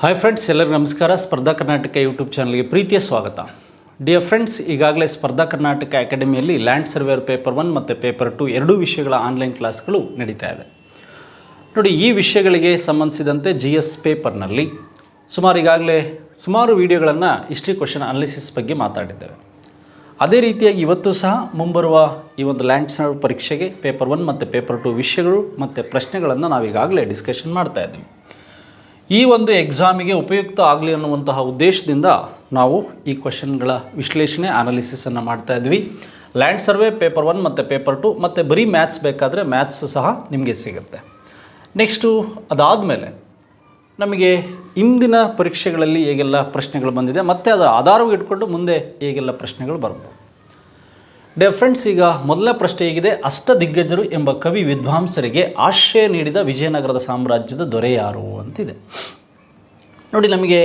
Hi friends, ಎಲ್ಲರಿಗೂ ನಮಸ್ಕಾರ. ಸ್ಪರ್ಧಾ ಕರ್ನಾಟಕ ಯೂಟ್ಯೂಬ್ ಚಾನಲ್ಗೆ ಪ್ರೀತಿಯ ಸ್ವಾಗತ. ಡಿಯರ್ ಫ್ರೆಂಡ್ಸ್, ಈಗಾಗಲೇ ಸ್ಪರ್ಧಾ ಕರ್ನಾಟಕ ಅಕಾಡೆಮಿಯಲ್ಲಿ ಲ್ಯಾಂಡ್ ಸರ್ವೇರ್ ಪೇಪರ್ 1 ಮತ್ತು ಪೇಪರ್ 2 ಎರಡೂ ವಿಷಯಗಳ ಆನ್ಲೈನ್ ಕ್ಲಾಸ್ಗಳು ನಡೀತಾ ಇದೆ. ನೋಡಿ, ಈ ವಿಷಯಗಳಿಗೆ ಸಂಬಂಧಿಸಿದಂತೆ GS ಪೇಪರ್ನಲ್ಲಿ ಸುಮಾರು ವಿಡಿಯೋಗಳನ್ನು ಹಿಸ್ಟ್ರಿ ಕ್ವಶನ್ ಅನಾಲಿಸಿಸ್ ಬಗ್ಗೆ ಮಾತಾಡಿದ್ದೇವೆ. ಅದೇ ರೀತಿಯಾಗಿ ಇವತ್ತು ಸಹ ಮುಂಬರುವ ಈ ಒಂದು ಲ್ಯಾಂಡ್ ಸರ್ವೆ ಪರೀಕ್ಷೆಗೆ ಪೇಪರ್ 1 ಮತ್ತು ಪೇಪರ್ 2 ವಿಷಯಗಳು ಮತ್ತು ಪ್ರಶ್ನೆಗಳನ್ನು ನಾವೀಗಾಗಲೇ ಡಿಸ್ಕಷನ್ ಮಾಡ್ತಾ ಇದ್ದೀವಿ. ಈ ಒಂದು ಎಕ್ಸಾಮಿಗೆ ಉಪಯುಕ್ತ ಆಗಲಿ ಅನ್ನುವಂತಹ ಉದ್ದೇಶದಿಂದ ನಾವು ಈ ಕ್ವಶನ್ಗಳ ವಿಶ್ಲೇಷಣೆ ಅನಾಲಿಸಿಸನ್ನು ಮಾಡ್ತಾ ಇದ್ವಿ. ಲ್ಯಾಂಡ್ ಸರ್ವೆ ಪೇಪರ್ 1 ಮತ್ತು ಪೇಪರ್ 2 ಮತ್ತು ಬರೀ ಮ್ಯಾಥ್ಸ್ ಬೇಕಾದರೆ ಮ್ಯಾಥ್ಸ್ ಸಹ ನಿಮಗೆ ಸಿಗುತ್ತೆ. ನೆಕ್ಸ್ಟು ಅದಾದಮೇಲೆ ನಮಗೆ ಇಂದಿನ ಪರೀಕ್ಷೆಗಳಲ್ಲಿ ಹೇಗೆಲ್ಲ ಪ್ರಶ್ನೆಗಳು ಬಂದಿದೆ ಮತ್ತು ಅದರ ಆಧಾರವಾಗಿ ಇಟ್ಕೊಂಡು ಮುಂದೆ ಹೇಗೆಲ್ಲ ಪ್ರಶ್ನೆಗಳು ಬರ್ಬೋದು. ಡಿಯರ್ ಫ್ರೆಂಡ್ಸ್, ಈಗ ಮೊದಲ ಪ್ರಶ್ನೆ ಹೇಗಿದೆ: ಅಷ್ಟದಿಗ್ಗಜರು ಎಂಬ ಕವಿ ವಿದ್ವಾಂಸರಿಗೆ ಆಶ್ರಯ ನೀಡಿದ ವಿಜಯನಗರದ ಸಾಮ್ರಾಜ್ಯದ ದೊರೆ ಯಾರು ಅಂತಿದೆ. ನೋಡಿ, ನಮಗೆ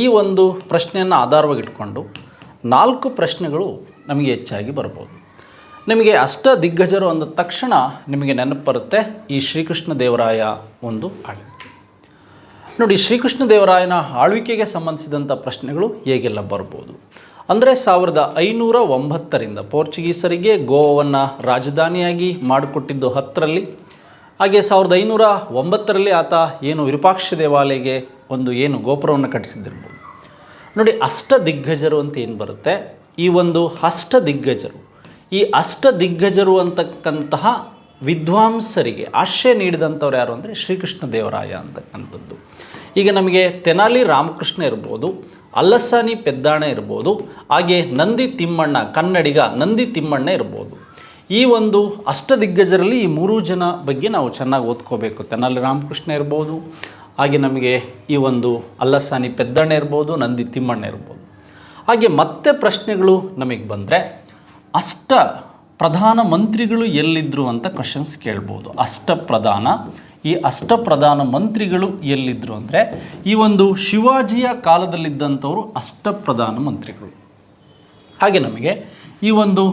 ಈ ಒಂದು ಪ್ರಶ್ನೆಯನ್ನು ಆಧಾರವಾಗಿ ಇಟ್ಕೊಂಡು 4 ಪ್ರಶ್ನೆಗಳು ನಮಗೆ ಹೆಚ್ಚಾಗಿ ಬರ್ಬೋದು. ನಿಮಗೆ ಅಷ್ಟದಿಗ್ಗಜರು ಅಂದ ತಕ್ಷಣ ನಿಮಗೆ ನೆನಪು ಬರುತ್ತೆ ಈ ಶ್ರೀಕೃಷ್ಣ ದೇವರಾಯ ಒಂದು ಆಳ್ವಿಕೆ. ನೋಡಿ, ಶ್ರೀಕೃಷ್ಣ ದೇವರಾಯನ ಆಳ್ವಿಕೆಗೆ ಸಂಬಂಧಿಸಿದಂಥ ಪ್ರಶ್ನೆಗಳು ಹೇಗೆಲ್ಲ ಬರ್ಬೋದು ಅಂದರೆ 1509ರಿಂದ ಪೋರ್ಚುಗೀಸರಿಗೆ ಗೋವಾವನ್ನು ರಾಜಧಾನಿಯಾಗಿ ಮಾಡಿಕೊಟ್ಟಿದ್ದು 10ರಲ್ಲಿ. ಹಾಗೆ 1509ರಲ್ಲಿ ಆತ ವಿರೂಪಾಕ್ಷ ದೇವಾಲಯಗೆ ಒಂದು ಗೋಪುರವನ್ನು ಕಟ್ಟಿಸಿದ್ದಿರ್ಬೋದು. ನೋಡಿ, ಅಷ್ಟದಿಗ್ಗಜರು ಅಂತ ಏನು ಬರುತ್ತೆ, ಈ ಒಂದು ಅಷ್ಟದಿಗ್ಗಜರು ಅಂತಕ್ಕಂತಹ ವಿದ್ವಾಂಸರಿಗೆ ಆಶ್ರಯ ನೀಡಿದಂಥವ್ರು ಯಾರು ಅಂದರೆ ಶ್ರೀಕೃಷ್ಣ ದೇವರಾಯ ಅಂತಕ್ಕಂಥದ್ದು. ಈಗ ನಮಗೆ ತೆನಾಲಿ ರಾಮಕೃಷ್ಣ ಇರ್ಬೋದು, ಅಲ್ಲಸಾನಿ ಪೆದ್ದಾಣ ಇರ್ಬೋದು, ಹಾಗೆ ನಂದಿ ತಿಮ್ಮಣ್ಣ, ಕನ್ನಡಿಗ ನಂದಿ ತಿಮ್ಮಣ್ಣ ಇರ್ಬೋದು. ಈ ಒಂದು ಅಷ್ಟದಿಗ್ಗಜರಲ್ಲಿ ಈ 3 ಜನ ಬಗ್ಗೆ ನಾವು ಚೆನ್ನಾಗಿ ಓದ್ಕೋಬೇಕು. ತೆನಾಲಿ ರಾಮಕೃಷ್ಣ ಇರ್ಬೋದು, ಹಾಗೆ ನಮಗೆ ಈ ಒಂದು ಅಲ್ಲಸಾನಿ ಪೆದ್ದಣ್ಣ ಇರ್ಬೋದು, ನಂದಿ ತಿಮ್ಮಣ್ಣ ಇರ್ಬೋದು. ಹಾಗೆ ಮತ್ತೆ ಪ್ರಶ್ನೆಗಳು ನಮಗೆ ಬಂದರೆ ಅಷ್ಟ ಪ್ರಧಾನ ಮಂತ್ರಿಗಳು ಎಲ್ಲಿದ್ದರು ಅಂತ ಕ್ವಶನ್ಸ್ ಕೇಳ್ಬೋದು. ಈ ಅಷ್ಟಪ್ರಧಾನ ಮಂತ್ರಿಗಳು ಎಲ್ಲಿದ್ದರು ಅಂದರೆ ಈ ಒಂದು ಶಿವಾಜಿಯ ಕಾಲದಲ್ಲಿದ್ದಂಥವರು ಅಷ್ಟಪ್ರಧಾನ ಮಂತ್ರಿಗಳು. ಹಾಗೆ ನಮಗೆ ಈ ಒಂದು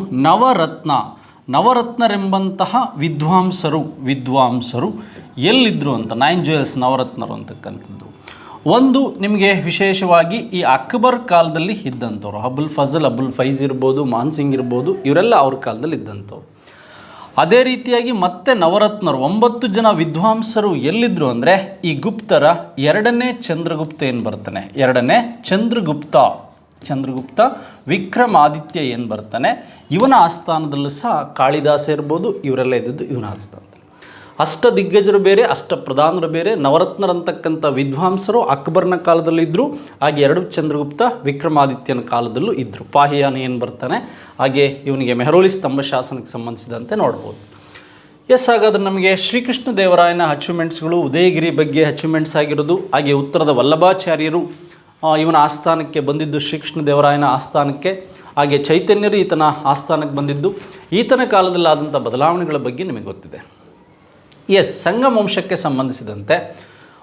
ನವರತ್ನರೆಂಬಂತಹ ವಿದ್ವಾಂಸರು ಎಲ್ಲಿದ್ದರು ಅಂತ 9 ಜುವೆಲ್ಸ್ ನವರತ್ನರು ಅಂತಕ್ಕಂಥದ್ದು. ಒಂದು ನಿಮಗೆ ವಿಶೇಷವಾಗಿ ಈ ಅಕ್ಬರ್ ಕಾಲದಲ್ಲಿ ಇದ್ದಂಥವ್ರು, ಅಬುಲ್ ಫೈಜ್ ಇರ್ಬೋದು, ಮಾನ್ಸಿಂಗ್ ಇರ್ಬೋದು, ಇವರೆಲ್ಲ ಅವ್ರ ಕಾಲದಲ್ಲಿ ಇದ್ದಂಥವ್ರು. ಅದೇ ರೀತಿಯಾಗಿ ಮತ್ತೆ ನವರತ್ನರು 9 ಜನ ವಿದ್ವಾಂಸರು ಎಲ್ಲಿದ್ದರು ಅಂದರೆ ಈ ಗುಪ್ತರ ಎರಡನೇ ಚಂದ್ರಗುಪ್ತ ವಿಕ್ರಮಾದಿತ್ಯ ಏನು ಬರ್ತಾನೆ, ಇವನ ಆಸ್ಥಾನದಲ್ಲೂ ಸಹ ಕಾಳಿದಾಸ ಇರ್ಬೋದು, ಇವರೆಲ್ಲ ಇದ್ದದ್ದು ಇವನ ಆಸ್ಥಾನದಲ್ಲಿ. ಅಷ್ಟದಿಗ್ಗಜರು ಬೇರೆ, ಅಷ್ಟಪ್ರಧಾನರು ಬೇರೆ. ನವರತ್ನರಂತಕ್ಕಂಥ ವಿದ್ವಾಂಸರು ಅಕ್ಬರ್ನ ಕಾಲದಲ್ಲಿದ್ದರು, ಹಾಗೆ 2 ಚಂದ್ರಗುಪ್ತ ವಿಕ್ರಮಾದಿತ್ಯನ ಕಾಲದಲ್ಲೂ ಇದ್ದರು. ಪಾಹಿಯಾನ ಏನು ಬರ್ತಾನೆ, ಹಾಗೆ ಇವನಿಗೆ ಮೆಹರೌಲಿ ಸ್ತಂಭ ಶಾಸನಕ್ಕೆ ಸಂಬಂಧಿಸಿದಂತೆ ನೋಡ್ಬೋದು. ಹಾಗಾದ್ರೆ ನಮಗೆ ಶ್ರೀಕೃಷ್ಣ ದೇವರಾಯನ ಅಚೀವ್ಮೆಂಟ್ಸ್ಗಳು ಉದಯಗಿರಿ ಬಗ್ಗೆ ಅಚೀವ್ಮೆಂಟ್ಸ್ ಆಗಿರೋದು, ಹಾಗೆ ಉತ್ತರದ ವಲ್ಲಭಾಚಾರ್ಯರು ಇವನ ಆಸ್ಥಾನಕ್ಕೆ ಬಂದಿದ್ದು, ಶ್ರೀಕೃಷ್ಣ ದೇವರಾಯನ ಆಸ್ಥಾನಕ್ಕೆ. ಹಾಗೆ ಚೈತನ್ಯರು ಈತನ ಆಸ್ಥಾನಕ್ಕೆ ಬಂದಿದ್ದು, ಈತನ ಕಾಲದಲ್ಲಾದಂಥ ಬದಲಾವಣೆಗಳ ಬಗ್ಗೆ ನಿಮಗೆ ಗೊತ್ತಿದೆ. ಸಂಗಮ ವಂಶಕ್ಕೆ ಸಂಬಂಧಿಸಿದಂತೆ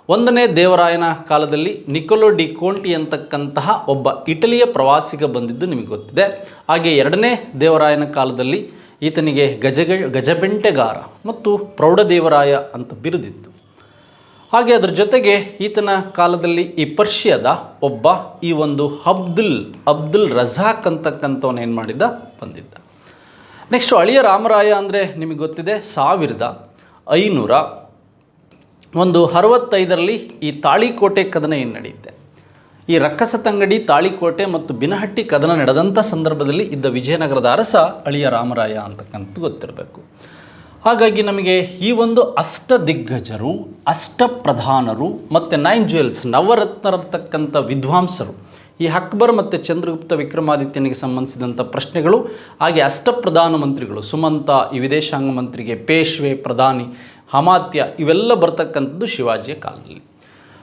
1ನೇ ದೇವರಾಯನ ಕಾಲದಲ್ಲಿ ನಿಕೊಲೋ ಡಿ ಕೋಂಟಿ ಅಂತಕ್ಕಂತಹ ಒಬ್ಬ ಇಟಲಿಯ ಪ್ರವಾಸಿಗ ಬಂದಿದ್ದು ನಿಮಗೆ ಗೊತ್ತಿದೆ. ಹಾಗೆ 2ನೇ ದೇವರಾಯನ ಕಾಲದಲ್ಲಿ ಈತನಿಗೆ ಗಜಬೆಂಟೆಗಾರ ಮತ್ತು ಪ್ರೌಢದೇವರಾಯ ಅಂತ ಬಿರುದಿತ್ತು. ಹಾಗೆ ಅದರ ಜೊತೆಗೆ ಈತನ ಕಾಲದಲ್ಲಿ ಈ ಪರ್ಷಿಯಾದ ಒಬ್ಬ ಈ ಒಂದು ಅಬ್ದುಲ್ ರಜಾಕ್ ಅಂತಕ್ಕಂಥವನು ಏನು ಮಾಡಿದ್ದ, ಬಂದಿದ್ದ. ನೆಕ್ಸ್ಟು ಅಳಿಯ ರಾಮರಾಯ ಅಂದರೆ ನಿಮಗೆ ಗೊತ್ತಿದೆ 1565ರಲ್ಲಿ ಈ ತಾಳಿಕೋಟೆ ಕದನ ಏನು ನಡೆಯುತ್ತೆ, ಈ ರಕ್ಕಸತಂಗಡಿ, ತಾಳಿಕೋಟೆ ಮತ್ತು ಬಿನಹಟ್ಟಿ ಕದನ ನಡೆದಂಥ ಸಂದರ್ಭದಲ್ಲಿ ಇದ್ದ ವಿಜಯನಗರದ ಅರಸ ಅಳಿಯ ರಾಮರಾಯ ಅಂತಕ್ಕಂಥದ್ದು ಗೊತ್ತಿರಬೇಕು. ಹಾಗಾಗಿ ನಮಗೆ ಈ ಒಂದು ಅಷ್ಟದಿಗ್ಗಜರು, ಅಷ್ಟಪ್ರಧಾನರು ಮತ್ತು 9 ಜುವೆಲ್ಸ್ ನವರತ್ನರಂತಕ್ಕಂಥ ವಿದ್ವಾಂಸರು, ಈ ಅಕ್ಬರ್ ಮತ್ತು ಚಂದ್ರಗುಪ್ತ ವಿಕ್ರಮಾದಿತ್ಯನಿಗೆ ಸಂಬಂಧಿಸಿದಂಥ ಪ್ರಶ್ನೆಗಳು, ಹಾಗೆ ಅಷ್ಟಪ್ರಧಾನ ಮಂತ್ರಿಗಳು ಸುಮಂತ, ಈ ವಿದೇಶಾಂಗ ಮಂತ್ರಿಗೆ, ಪೇಶ್ವೆ, ಪ್ರಧಾನಿ, ಅಮಾತ್ಯ, ಇವೆಲ್ಲ ಬರ್ತಕ್ಕಂಥದ್ದು ಶಿವಾಜಿಯ ಕಾಲದಲ್ಲಿ.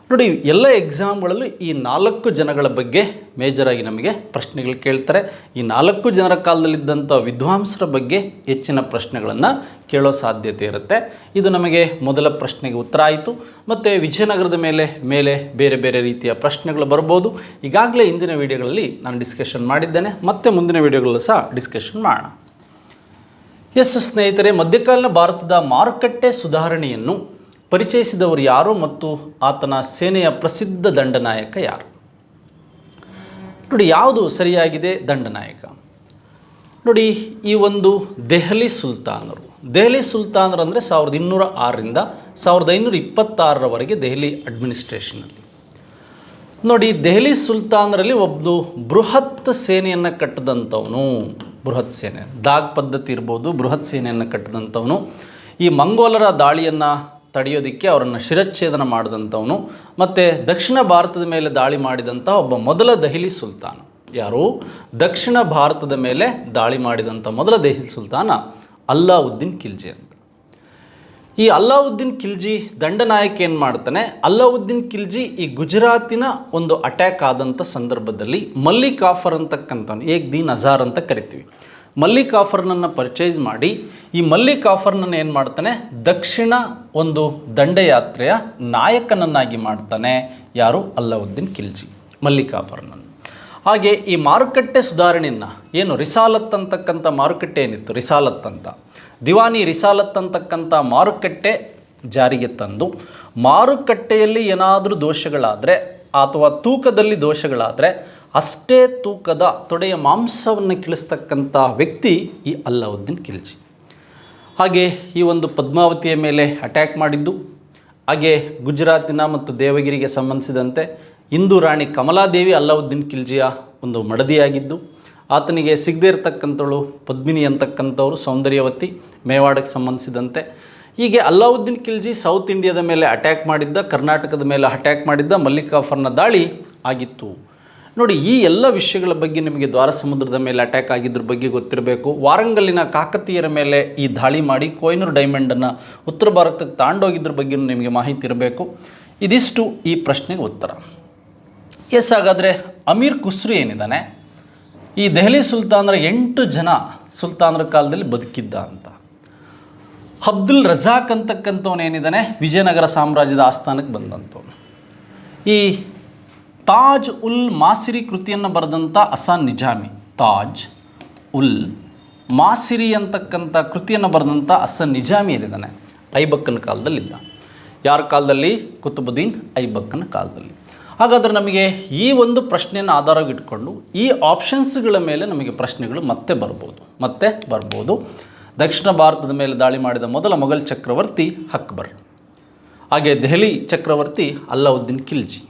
ನೋಡಿ, ಎಲ್ಲ ಎಕ್ಸಾಮ್ಗಳಲ್ಲೂ ಈ 4 ಜನಗಳ ಬಗ್ಗೆ ಮೇಜರಾಗಿ ನಮಗೆ ಪ್ರಶ್ನೆಗಳು ಕೇಳ್ತಾರೆ. ಈ 4 ಜನರ ಕಾಲದಲ್ಲಿದ್ದಂಥ ವಿದ್ವಾಂಸರ ಬಗ್ಗೆ ಹೆಚ್ಚಿನ ಪ್ರಶ್ನೆಗಳನ್ನು ಕೇಳೋ ಸಾಧ್ಯತೆ ಇರುತ್ತೆ. ಇದು ನಮಗೆ ಮೊದಲ ಪ್ರಶ್ನೆಗೆ ಉತ್ತರ ಆಯಿತು. ಮತ್ತು ವಿಜಯನಗರದ ಮೇಲೆ ಬೇರೆ ಬೇರೆ ರೀತಿಯ ಪ್ರಶ್ನೆಗಳು ಬರ್ಬೋದು. ಈಗಾಗಲೇ ಇಂದಿನ ವಿಡಿಯೋಗಳಲ್ಲಿ ನಾನು ಡಿಸ್ಕಷನ್ ಮಾಡಿದ್ದೇನೆ, ಮತ್ತು ಮುಂದಿನ ವಿಡಿಯೋಗಳಲ್ಲೂ ಸಹ ಡಿಸ್ಕಷನ್ ಮಾಡೋಣ. ಸ್ನೇಹಿತರೆ, ಮಧ್ಯಕಾಲೀನ ಭಾರತದ ಮಾರುಕಟ್ಟೆ ಸುಧಾರಣೆಯನ್ನು ಪರಿಚಯಿಸಿದವರು ಯಾರು ಮತ್ತು ಆತನ ಸೇನೆಯ ಪ್ರಸಿದ್ಧ ದಂಡನಾಯಕ ಯಾರು? ನೋಡಿ, ಯಾವುದು ಸರಿಯಾಗಿದೆ ದಂಡನಾಯಕ? ನೋಡಿ, ಈ ಒಂದು ದೆಹಲಿ ಸುಲ್ತಾನರು. ದೆಹಲಿ ಸುಲ್ತಾನರು ಅಂದರೆ 1206ರಿಂದ 1526ರವರೆಗೆ ದೆಹಲಿ ಅಡ್ಮಿನಿಸ್ಟ್ರೇಷನಲ್ಲಿ. ನೋಡಿ, ದೆಹಲಿ ಸುಲ್ತಾನರಲ್ಲಿ ಒಬ್ಬರು ಬೃಹತ್ ಸೇನೆಯನ್ನು ಕಟ್ಟಿದಂಥವನು. ಬೃಹತ್ ಸೇನೆ, ದಾಗ್ ಪದ್ಧತಿ ಇರ್ಬೋದು, ಬೃಹತ್ ಸೇನೆಯನ್ನು ಕಟ್ಟಿದಂಥವನು. ಈ ಮಂಗೋಲರ ದಾಳಿಯನ್ನು ತಡೆಯೋದಕ್ಕೆ ಅವರನ್ನು ಶಿರಚ್ಛೇದನ ಮಾಡಿದಂಥವನು ಮತ್ತು ದಕ್ಷಿಣ ಭಾರತದ ಮೇಲೆ ದಾಳಿ ಮಾಡಿದಂಥ ಒಬ್ಬ ಮೊದಲ ದೆಹಲಿ ಸುಲ್ತಾನ. ಯಾರು? ದಕ್ಷಿಣ ಭಾರತದ ಮೇಲೆ ದಾಳಿ ಮಾಡಿದಂಥ ಮೊದಲ ದೆಹಲಿ ಸುಲ್ತಾನ ಅಲ್ಲಾವುದ್ದೀನ್ ಖಿಲ್ಜಿ ಅಂತ. ಈ ಅಲ್ಲಾವುದ್ದೀನ್ ಖಿಲ್ಜಿ ದಂಡನಾಯಕ ಏನು ಮಾಡ್ತಾನೆ? ಅಲ್ಲಾವುದ್ದೀನ್ ಖಿಲ್ಜಿ ಈ ಗುಜರಾತಿನ ಒಂದು ಅಟ್ಯಾಕ್ ಆದಂಥ ಸಂದರ್ಭದಲ್ಲಿ ಮಲ್ಲಿಕ್ ಕಾಫರ್ ಅಂತಕ್ಕಂಥವ್ನು, ಏಕ್ ದೀನ್ ಹಜಾರ್ ಅಂತ ಕರಿತೀವಿ, ಮಲ್ಲಿಕ್ ಕಾಫರ್ನನ್ನು ಪರ್ಚೇಸ್ ಮಾಡಿ ಈ ಮಲ್ಲಿಕ್ ಕಾಫರ್ನನ್ನು ಏನು ಮಾಡ್ತಾನೆ? ದಕ್ಷಿಣ ಒಂದು ದಂಡಯಾತ್ರೆಯ ನಾಯಕನನ್ನಾಗಿ ಮಾಡ್ತಾನೆ. ಯಾರು? ಅಲ್ಲಾವುದ್ದೀನ್ ಖಿಲ್ಜಿ ಮಲ್ಲಿಕ್ ಕಾಫರ್ನನ್ನು. ಹಾಗೆ ಈ ಮಾರುಕಟ್ಟೆ ಸುಧಾರಣೆಯನ್ನು, ಏನು ರಿಸಾಲತ್ ಅಂತಕ್ಕಂಥ ಮಾರುಕಟ್ಟೆ ಏನಿತ್ತು, ರಿಸಾಲತ್ ಅಂತ, ದಿವಾನಿ ರಿಸಾಲತ್ ಅಂತಕ್ಕಂಥ ಮಾರುಕಟ್ಟೆ ಜಾರಿಗೆ ತಂದು ಮಾರುಕಟ್ಟೆಯಲ್ಲಿ ಏನಾದರೂ ದೋಷಗಳಾದರೆ ಅಥವಾ ತೂಕದಲ್ಲಿ ದೋಷಗಳಾದರೆ ಅಷ್ಟೇ ತೂಕದ ತೊಡೆಯ ಮಾಂಸವನ್ನು ಕೀಳಿಸ್ತಕ್ಕಂಥ ವ್ಯಕ್ತಿ ಈ ಅಲ್ಲಾವುದ್ದೀನ್ ಖಿಲ್ಜಿ. ಹಾಗೆ ಈ ಒಂದು ಪದ್ಮಾವತಿಯ ಮೇಲೆ ಅಟ್ಯಾಕ್ ಮಾಡಿದ್ದು, ಹಾಗೆ ಗುಜರಾತಿನ ಮತ್ತು ದೇವಗಿರಿಗೆ ಸಂಬಂಧಿಸಿದಂತೆ ಹಿಂದೂ ರಾಣಿ ಕಮಲಾದೇವಿ ಅಲ್ಲಾವುದ್ದೀನ್ ಖಿಲ್ಜಿಯ ಒಂದು ಮಡದಿಯಾಗಿದ್ದು, ಆತನಿಗೆ ಸಿಗದೇ ಇರತಕ್ಕಂಥವಳು ಪದ್ಮಿನಿ ಅಂತಕ್ಕಂಥವ್ರು, ಸೌಂದರ್ಯವತಿ, ಮೇವಾಡಕ್ಕೆ ಸಂಬಂಧಿಸಿದಂತೆ. ಹೀಗೆ ಅಲ್ಲಾವುದ್ದೀನ್ ಖಿಲ್ಜಿ ಸೌತ್ ಇಂಡಿಯಾದ ಮೇಲೆ ಅಟ್ಯಾಕ್ ಮಾಡಿದ್ದ, ಕರ್ನಾಟಕದ ಮೇಲೆ ಅಟ್ಯಾಕ್ ಮಾಡಿದ್ದ, ಮಲ್ಲಿಕ್ ಕಾಫರ್ನ ದಾಳಿ ಆಗಿತ್ತು. ನೋಡಿ, ಈ ಎಲ್ಲ ವಿಷಯಗಳ ಬಗ್ಗೆ ನಿಮಗೆ ದ್ವಾರ ಸಮುದ್ರದ ಮೇಲೆ ಅಟ್ಯಾಕ್ ಆಗಿದ್ರ ಬಗ್ಗೆ ಗೊತ್ತಿರಬೇಕು. ವಾರಂಗಲ್ಲಿನ ಕಾಕತೀಯರ ಮೇಲೆ ಈ ದಾಳಿ ಮಾಡಿ ಕೊಹಿನೂರ್ ಡೈಮಂಡನ್ನು ಉತ್ತರ ಭಾರತಕ್ಕೆ ತಾಂಡೋಗಿದ್ರ ಬಗ್ಗೆ ನಿಮಗೆ ಮಾಹಿತಿ ಇರಬೇಕು. ಇದಿಷ್ಟು ಈ ಪ್ರಶ್ನೆಗೆ ಉತ್ತರ. ಎಸ್, ಹಾಗಾದರೆ ಅಮೀರ್ ಖುಸ್ರು ಏನಿದ್ದಾನೆ, ಈ ದೆಹಲಿ ಸುಲ್ತಾನರ 8 ಜನ ಸುಲ್ತಾನರ ಕಾಲದಲ್ಲಿ ಬದುಕಿದ್ದ ಅಂತ. ಅಬ್ದುಲ್ ರಜಾಕ್ ಅಂತಕ್ಕಂಥವನು ಏನಿದ್ದಾನೆ, ವಿಜಯನಗರ ಸಾಮ್ರಾಜ್ಯದ ಆಸ್ಥಾನಕ್ಕೆ ಬಂದಂಥವನು. ಈ ತಾಜ್ ಉಲ್ ಮಾಸಿರಿ ಕೃತಿಯನ್ನು ಬರೆದಂಥ ಹಸನ್ ನಿಜಾಮಿ, ತಾಜ್ ಉಲ್ ಮಾಸಿರಿ ಅಂತಕ್ಕಂಥ ಕೃತಿಯನ್ನು ಬರೆದಂಥ ಹಸನ್ ನಿಜಾಮಿ ಏನಿದ್ದಾನೆ, ಐಬಕ್ಕನ ಕಾಲದಲ್ಲಿದ್ದ. ಯಾರ ಕಾಲದಲ್ಲಿ? ಕುತುಬುದ್ದೀನ್ ಐಬಕ್ಕನ ಕಾಲದಲ್ಲಿ. ಹಾಗಾದರೆ ನಮಗೆ ಈ ಒಂದು ಪ್ರಶ್ನೆಯನ್ನು ಆಧಾರವಾಗಿಟ್ಕೊಂಡು ಈ ಆಪ್ಷನ್ಸ್ಗಳ ಮೇಲೆ ನಮಗೆ ಪ್ರಶ್ನೆಗಳು ಮತ್ತೆ ಬರ್ಬೋದು. ದಕ್ಷಿಣ ಭಾರತದ ಮೇಲೆ ದಾಳಿ ಮಾಡಿದ ಮೊದಲ ಮೊಘಲ್ ಚಕ್ರವರ್ತಿ ಅಕ್ಬರ್, ಹಾಗೆ ದೆಹಲಿ ಚಕ್ರವರ್ತಿ ಅಲ್ಲಾವುದ್ದೀನ್ ಖಿಲ್ಜಿ.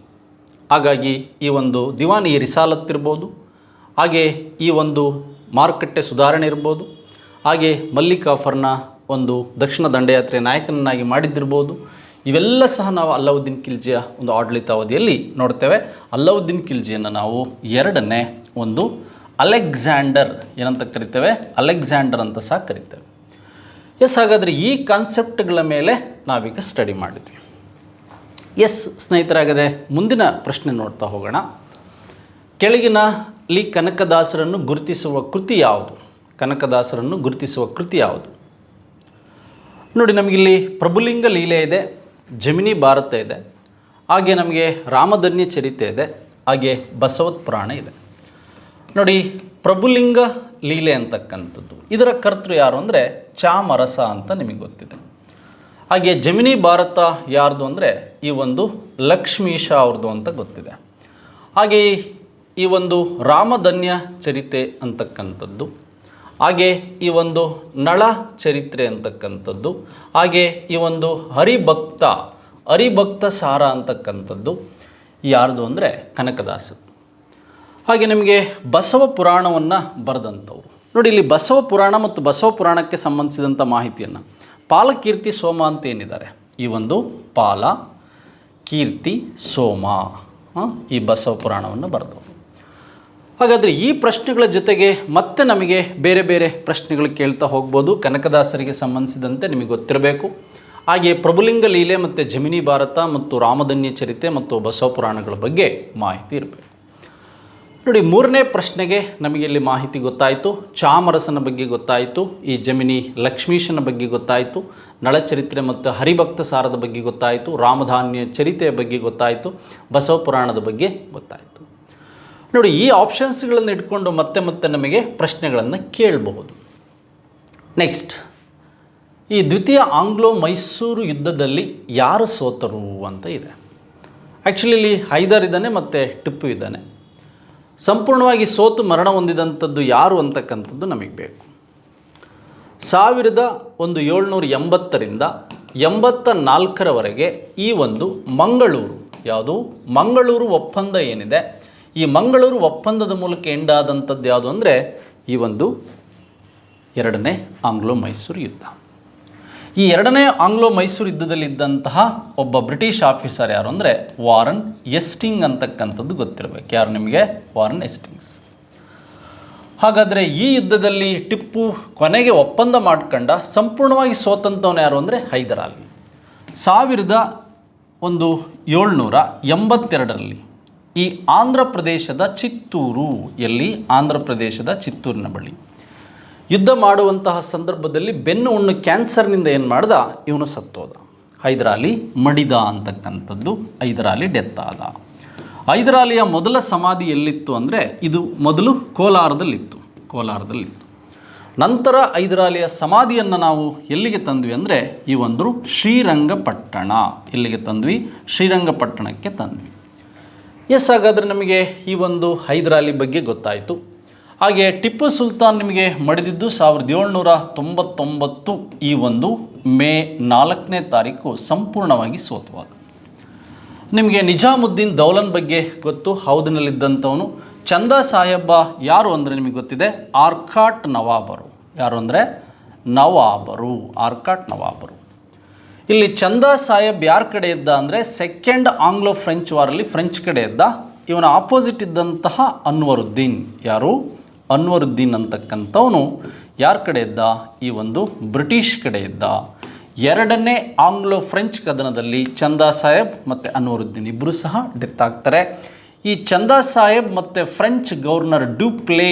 ಹಾಗಾಗಿ ಈ ಒಂದು ದಿವಾನಿ ರಿಸಾಲತ್ ಇರ್ಬೋದು, ಹಾಗೆ ಈ ಒಂದು ಮಾರುಕಟ್ಟೆ ಸುಧಾರಣೆ ಇರ್ಬೋದು, ಹಾಗೆ ಮಲ್ಲಿಕ್ ಕಾಫರ್ನ ಒಂದು ದಕ್ಷಿಣ ದಂಡಯಾತ್ರೆ ನಾಯಕನನ್ನಾಗಿ ಮಾಡಿದ್ದಿರ್ಬೋದು. ಇವೆಲ್ಲ ಸಹ ನಾವು ಅಲ್ಲಾವುದ್ದೀನ್ ಖಿಲ್ಜಿಯ ಒಂದು ಆಡಳಿತಾವಧಿಯಲ್ಲಿ ನೋಡ್ತೇವೆ. ಅಲ್ಲಾವುದ್ದೀನ್ ಖಿಲ್ಜಿಯನ್ನು ನಾವು 2ನೇ ಒಂದು ಅಲೆಕ್ಸಾಂಡರ್ ಏನಂತ ಕರಿತೇವೆ? ಅಲೆಕ್ಸಾಂಡರ್ ಅಂತ ಸಹ ಕರಿತೇವೆ. ಎಸ್, ಹಾಗಾದರೆ ಈ ಕಾನ್ಸೆಪ್ಟ್ಗಳ ಮೇಲೆ ನಾವೀಗ ಸ್ಟಡಿ ಮಾಡಿದ್ವಿ. ಎಸ್ ಸ್ನೇಹಿತರಾಗದೆ, ಮುಂದಿನ ಪ್ರಶ್ನೆ ನೋಡ್ತಾ ಹೋಗೋಣ. ಕೆಳಗಿನಲ್ಲಿ ಕನಕದಾಸರನ್ನು ಗುರುತಿಸುವ ಕೃತಿ ಯಾವುದು? ಕನಕದಾಸರನ್ನು ಗುರುತಿಸುವ ಕೃತಿ ಯಾವುದು? ನೋಡಿ, ನಮಗಿಲ್ಲಿ ಪ್ರಭುಲಿಂಗ ಲೀಲೆ ಇದೆ, ಜಮಿನಿ ಭಾರತ ಇದೆ, ಹಾಗೆ ನಮಗೆ ರಾಮಧನ್ಯ ಚರಿತೆ ಇದೆ, ಹಾಗೆ ಬಸವತ್ ಪುರಾಣ ಇದೆ. ನೋಡಿ, ಪ್ರಭುಲಿಂಗ ಲೀಲೆ ಅಂತಕ್ಕಂಥದ್ದು ಇದರ ಕರ್ತೃ ಯಾರು ಅಂದರೆ ಚಾಮರಸ ಅಂತ ನಿಮಗೆ ಗೊತ್ತಿದೆ. ಹಾಗೆ ಜಮಿನಿ ಭಾರತ ಯಾರ್ದು ಅಂದರೆ ಈ ಒಂದು ಲಕ್ಷ್ಮೀಶ ಅವ್ರದ್ದು ಅಂತ ಗೊತ್ತಿದೆ. ಹಾಗೆ ಈ ಒಂದು ರಾಮಧನ್ಯ ಚರಿತೆ ಅಂತಕ್ಕಂಥದ್ದು, ಹಾಗೆ ಈ ಒಂದು ನಳ ಚರಿತ್ರೆ ಅಂತಕ್ಕಂಥದ್ದು, ಹಾಗೆ ಈ ಒಂದು ಹರಿಭಕ್ತ ಸಾರ ಅಂತಕ್ಕಂಥದ್ದು ಯಾರ್ದು ಅಂದರೆ ಕನಕದಾಸರು. ಹಾಗೆ ನಿಮಗೆ ಬಸವ ಪುರಾಣವನ್ನು ಬರೆದಂಥವ್ರು. ನೋಡಿ, ಇಲ್ಲಿ ಬಸವ ಪುರಾಣ ಮತ್ತು ಬಸವ ಪುರಾಣಕ್ಕೆ ಸಂಬಂಧಿಸಿದಂಥ ಮಾಹಿತಿಯನ್ನು ಪಾಲಕೀರ್ತಿ ಸೋಮ ಅಂತ ಏನಿದ್ದಾರೆ, ಈ ಒಂದು ಪಾಲ ಕೀರ್ತಿ ಸೋಮ ಈ ಬಸವ ಪುರಾಣವನ್ನು ಬರೆದವರು. ಹಾಗಾದರೆ ಈ ಪ್ರಶ್ನೆಗಳ ಜೊತೆಗೆ ಮತ್ತೆ ನಮಗೆ ಬೇರೆ ಬೇರೆ ಪ್ರಶ್ನೆಗಳು ಕೇಳ್ತಾ ಹೋಗ್ಬೋದು. ಕನಕದಾಸರಿಗೆ ಸಂಬಂಧಿಸಿದಂತೆ ನಿಮಗೆ ಗೊತ್ತಿರಬೇಕು. ಹಾಗೆ ಪ್ರಭುಲಿಂಗ ಲೀಲೆ ಮತ್ತು ಜಮಿನಿ ಭಾರತ ಮತ್ತು ರಾಮಧನ್ಯ ಚರಿತೆ ಮತ್ತು ಬಸವ ಪುರಾಣಗಳ ಬಗ್ಗೆ ಮಾಹಿತಿ ಇರಬೇಕು. ನೋಡಿ, 3ನೇ ಪ್ರಶ್ನೆಗೆ ನಮಗೆ ಇಲ್ಲಿ ಮಾಹಿತಿ ಗೊತ್ತಾಯಿತು. ಚಾಮರಸನ ಬಗ್ಗೆ ಗೊತ್ತಾಯಿತು, ಈ ಜಮಿನಿ ಲಕ್ಷ್ಮೀಶನ ಬಗ್ಗೆ ಗೊತ್ತಾಯಿತು, ನಳಚರಿತ್ರೆ ಮತ್ತು ಹರಿಭಕ್ತ ಸಾರದ ಬಗ್ಗೆ ಗೊತ್ತಾಯಿತು, ರಾಮಧಾನ್ಯ ಚರಿತೆಯ ಬಗ್ಗೆ ಗೊತ್ತಾಯಿತು, ಬಸವ ಪುರಾಣದ ಬಗ್ಗೆ ಗೊತ್ತಾಯಿತು. ನೋಡಿ, ಈ ಆಪ್ಷನ್ಸ್ಗಳನ್ನು ಇಟ್ಕೊಂಡು ಮತ್ತೆ ನಮಗೆ ಪ್ರಶ್ನೆಗಳನ್ನು ಕೇಳಬಹುದು. ನೆಕ್ಸ್ಟ್, ಈ ದ್ವಿತೀಯ ಆಂಗ್ಲೋ ಮೈಸೂರು ಯುದ್ಧದಲ್ಲಿ ಯಾರು ಸೋತರು ಅಂತ ಇದೆ. ಆ್ಯಕ್ಚುಲಿ ಇಲ್ಲಿ ಹೈದರ್ ಇದ್ದಾನೆ ಮತ್ತು ಟಿಪ್ಪು ಇದ್ದಾನೆ. ಸಂಪೂರ್ಣವಾಗಿ ಸೋತು ಮರಣ ಹೊಂದಿದಂಥದ್ದು ಯಾರು ಅಂತಕ್ಕಂಥದ್ದು ನಮಗೆ ಬೇಕು. 1780ರಿಂದ 84ರವರೆಗೆ ಈ ಒಂದು ಮಂಗಳೂರು, ಯಾವುದು ಮಂಗಳೂರು ಒಪ್ಪಂದ ಏನಿದೆ, ಈ ಮಂಗಳೂರು ಒಪ್ಪಂದದ ಮೂಲಕ ಎಂಡಾದಂಥದ್ದು ಯಾವುದು ಅಂದರೆ ಈ ಒಂದು ಎರಡನೇ ಆಂಗ್ಲೋ ಮೈಸೂರು ಯುದ್ಧ. ಈ ಎರಡನೇ ಆಂಗ್ಲೋ ಮೈಸೂರು ಯುದ್ಧದಲ್ಲಿದ್ದಂತಹ ಒಬ್ಬ ಬ್ರಿಟಿಷ್ ಆಫೀಸರ್ ಯಾರು ಅಂದರೆ ವಾರನ್ ಹೆಸ್ಟಿಂಗ್ಸ್ ಅಂತಕ್ಕಂಥದ್ದು ಗೊತ್ತಿರಬೇಕು. ಯಾರು ನಿಮಗೆ? Warren Hastings. ಹಾಗಾದರೆ ಈ ಯುದ್ಧದಲ್ಲಿ ಟಿಪ್ಪು ಕೊನೆಗೆ ಒಪ್ಪಂದ ಮಾಡ್ಕೊಂಡ ಸಂಪೂರ್ಣವಾಗಿ ಸೋತಂಥವನು ಯಾರು ಅಂದರೆ ಹೈದರ್ ಅಲಿ. 1782ರಲ್ಲಿ ಈ ಆಂಧ್ರ ಪ್ರದೇಶದ ಚಿತ್ತೂರು, ಎಲ್ಲಿ? ಆಂಧ್ರ ಪ್ರದೇಶದ ಚಿತ್ತೂರಿನ ಬಳಿ ಯುದ್ಧ ಮಾಡುವಂತಹ ಸಂದರ್ಭದಲ್ಲಿ ಬೆನ್ನು ಹುಣ್ಣು ಕ್ಯಾನ್ಸರ್ನಿಂದ ಏನು ಮಾಡ್ದ, ಇವನು ಸತ್ತೋದ. ಹೈದರ್ ಅಲಿ ಮಡಿದ ಅಂತಕ್ಕಂಥದ್ದು, ಹೈದರ್ ಅಲಿ ಡೆತ್ ಆದ. ಹೈದರ್ ಅಲಿಯ ಮೊದಲ ಸಮಾಧಿ ಎಲ್ಲಿತ್ತು ಅಂದರೆ ಇದು ಮೊದಲು ಕೋಲಾರದಲ್ಲಿತ್ತು. ನಂತರ ಹೈದರ್ ಅಲಿಯ ಸಮಾಧಿಯನ್ನು ನಾವು ಎಲ್ಲಿಗೆ ತಂದ್ವಿ ಅಂದರೆ ಈ ಒಂದು ಶ್ರೀರಂಗಪಟ್ಟಣ. ಎಲ್ಲಿಗೆ ತಂದ್ವಿ? ಶ್ರೀರಂಗಪಟ್ಟಣಕ್ಕೆ ತಂದ್ವಿ. ಹಾಗಾದರೆ ನಮಗೆ ಈ ಒಂದು ಹೈದರ್ ಅಲಿ ಬಗ್ಗೆ ಗೊತ್ತಾಯಿತು. ಹಾಗೆ ಟಿಪ್ಪು ಸುಲ್ತಾನ್ ನಿಮಗೆ ಮಡಿದಿದ್ದು 1799 ಈ ಒಂದು ಮೇ 4ನೇ ತಾರೀಕು ಸಂಪೂರ್ಣವಾಗಿ ಸೋತುವಾಗ. ನಿಮಗೆ ನಿಜಾಮುದ್ದೀನ್ ದೌಲನ್ ಬಗ್ಗೆ ಗೊತ್ತು, ಹೌದಿನಲ್ಲಿದ್ದಂಥವನು. ಚಂದಾ ಸಾಹೇಬ ಯಾರು ಅಂದರೆ ನಿಮಗೆ ಗೊತ್ತಿದೆ, ಆರ್ಕಾಟ್ ನವಾಬರು. ಯಾರು ಅಂದರೆ ನವಾಬರು, ಆರ್ಕಾಟ್ ನವಾಬರು. ಇಲ್ಲಿ ಚಂದಾ ಸಾಹೇಬ್ ಯಾರ ಕಡೆ ಇದ್ದ ಅಂದರೆ ಸೆಕೆಂಡ್ ಆಂಗ್ಲೋ ಫ್ರೆಂಚ್ ವಾರಲ್ಲಿ ಫ್ರೆಂಚ್ ಕಡೆ ಇದ್ದ. ಇವನ ಆಪೋಸಿಟ್ ಇದ್ದಂತಹ ಅನ್ವರುದ್ದೀನ್, ಯಾರು? ಅನ್ವರುದ್ದೀನ್ ಅಂತಕ್ಕಂಥವನು ಯಾರ ಕಡೆ ಇದ್ದ? ಈ ಒಂದು ಬ್ರಿಟಿಷ್ ಕಡೆ ಇದ್ದ. ಎರಡನೇ ಆಂಗ್ಲೋ ಫ್ರೆಂಚ್ ಕದನದಲ್ಲಿ ಚಂದಾ ಸಾಹೇಬ್ ಮತ್ತು ಅನ್ವರುದ್ದೀನ್ ಇಬ್ಬರು ಸಹ ಡೆತ್ ಆಗ್ತಾರೆ. ಈ ಚಂದಾ ಸಾಹೇಬ್ ಮತ್ತು ಫ್ರೆಂಚ್ ಗವರ್ನರ್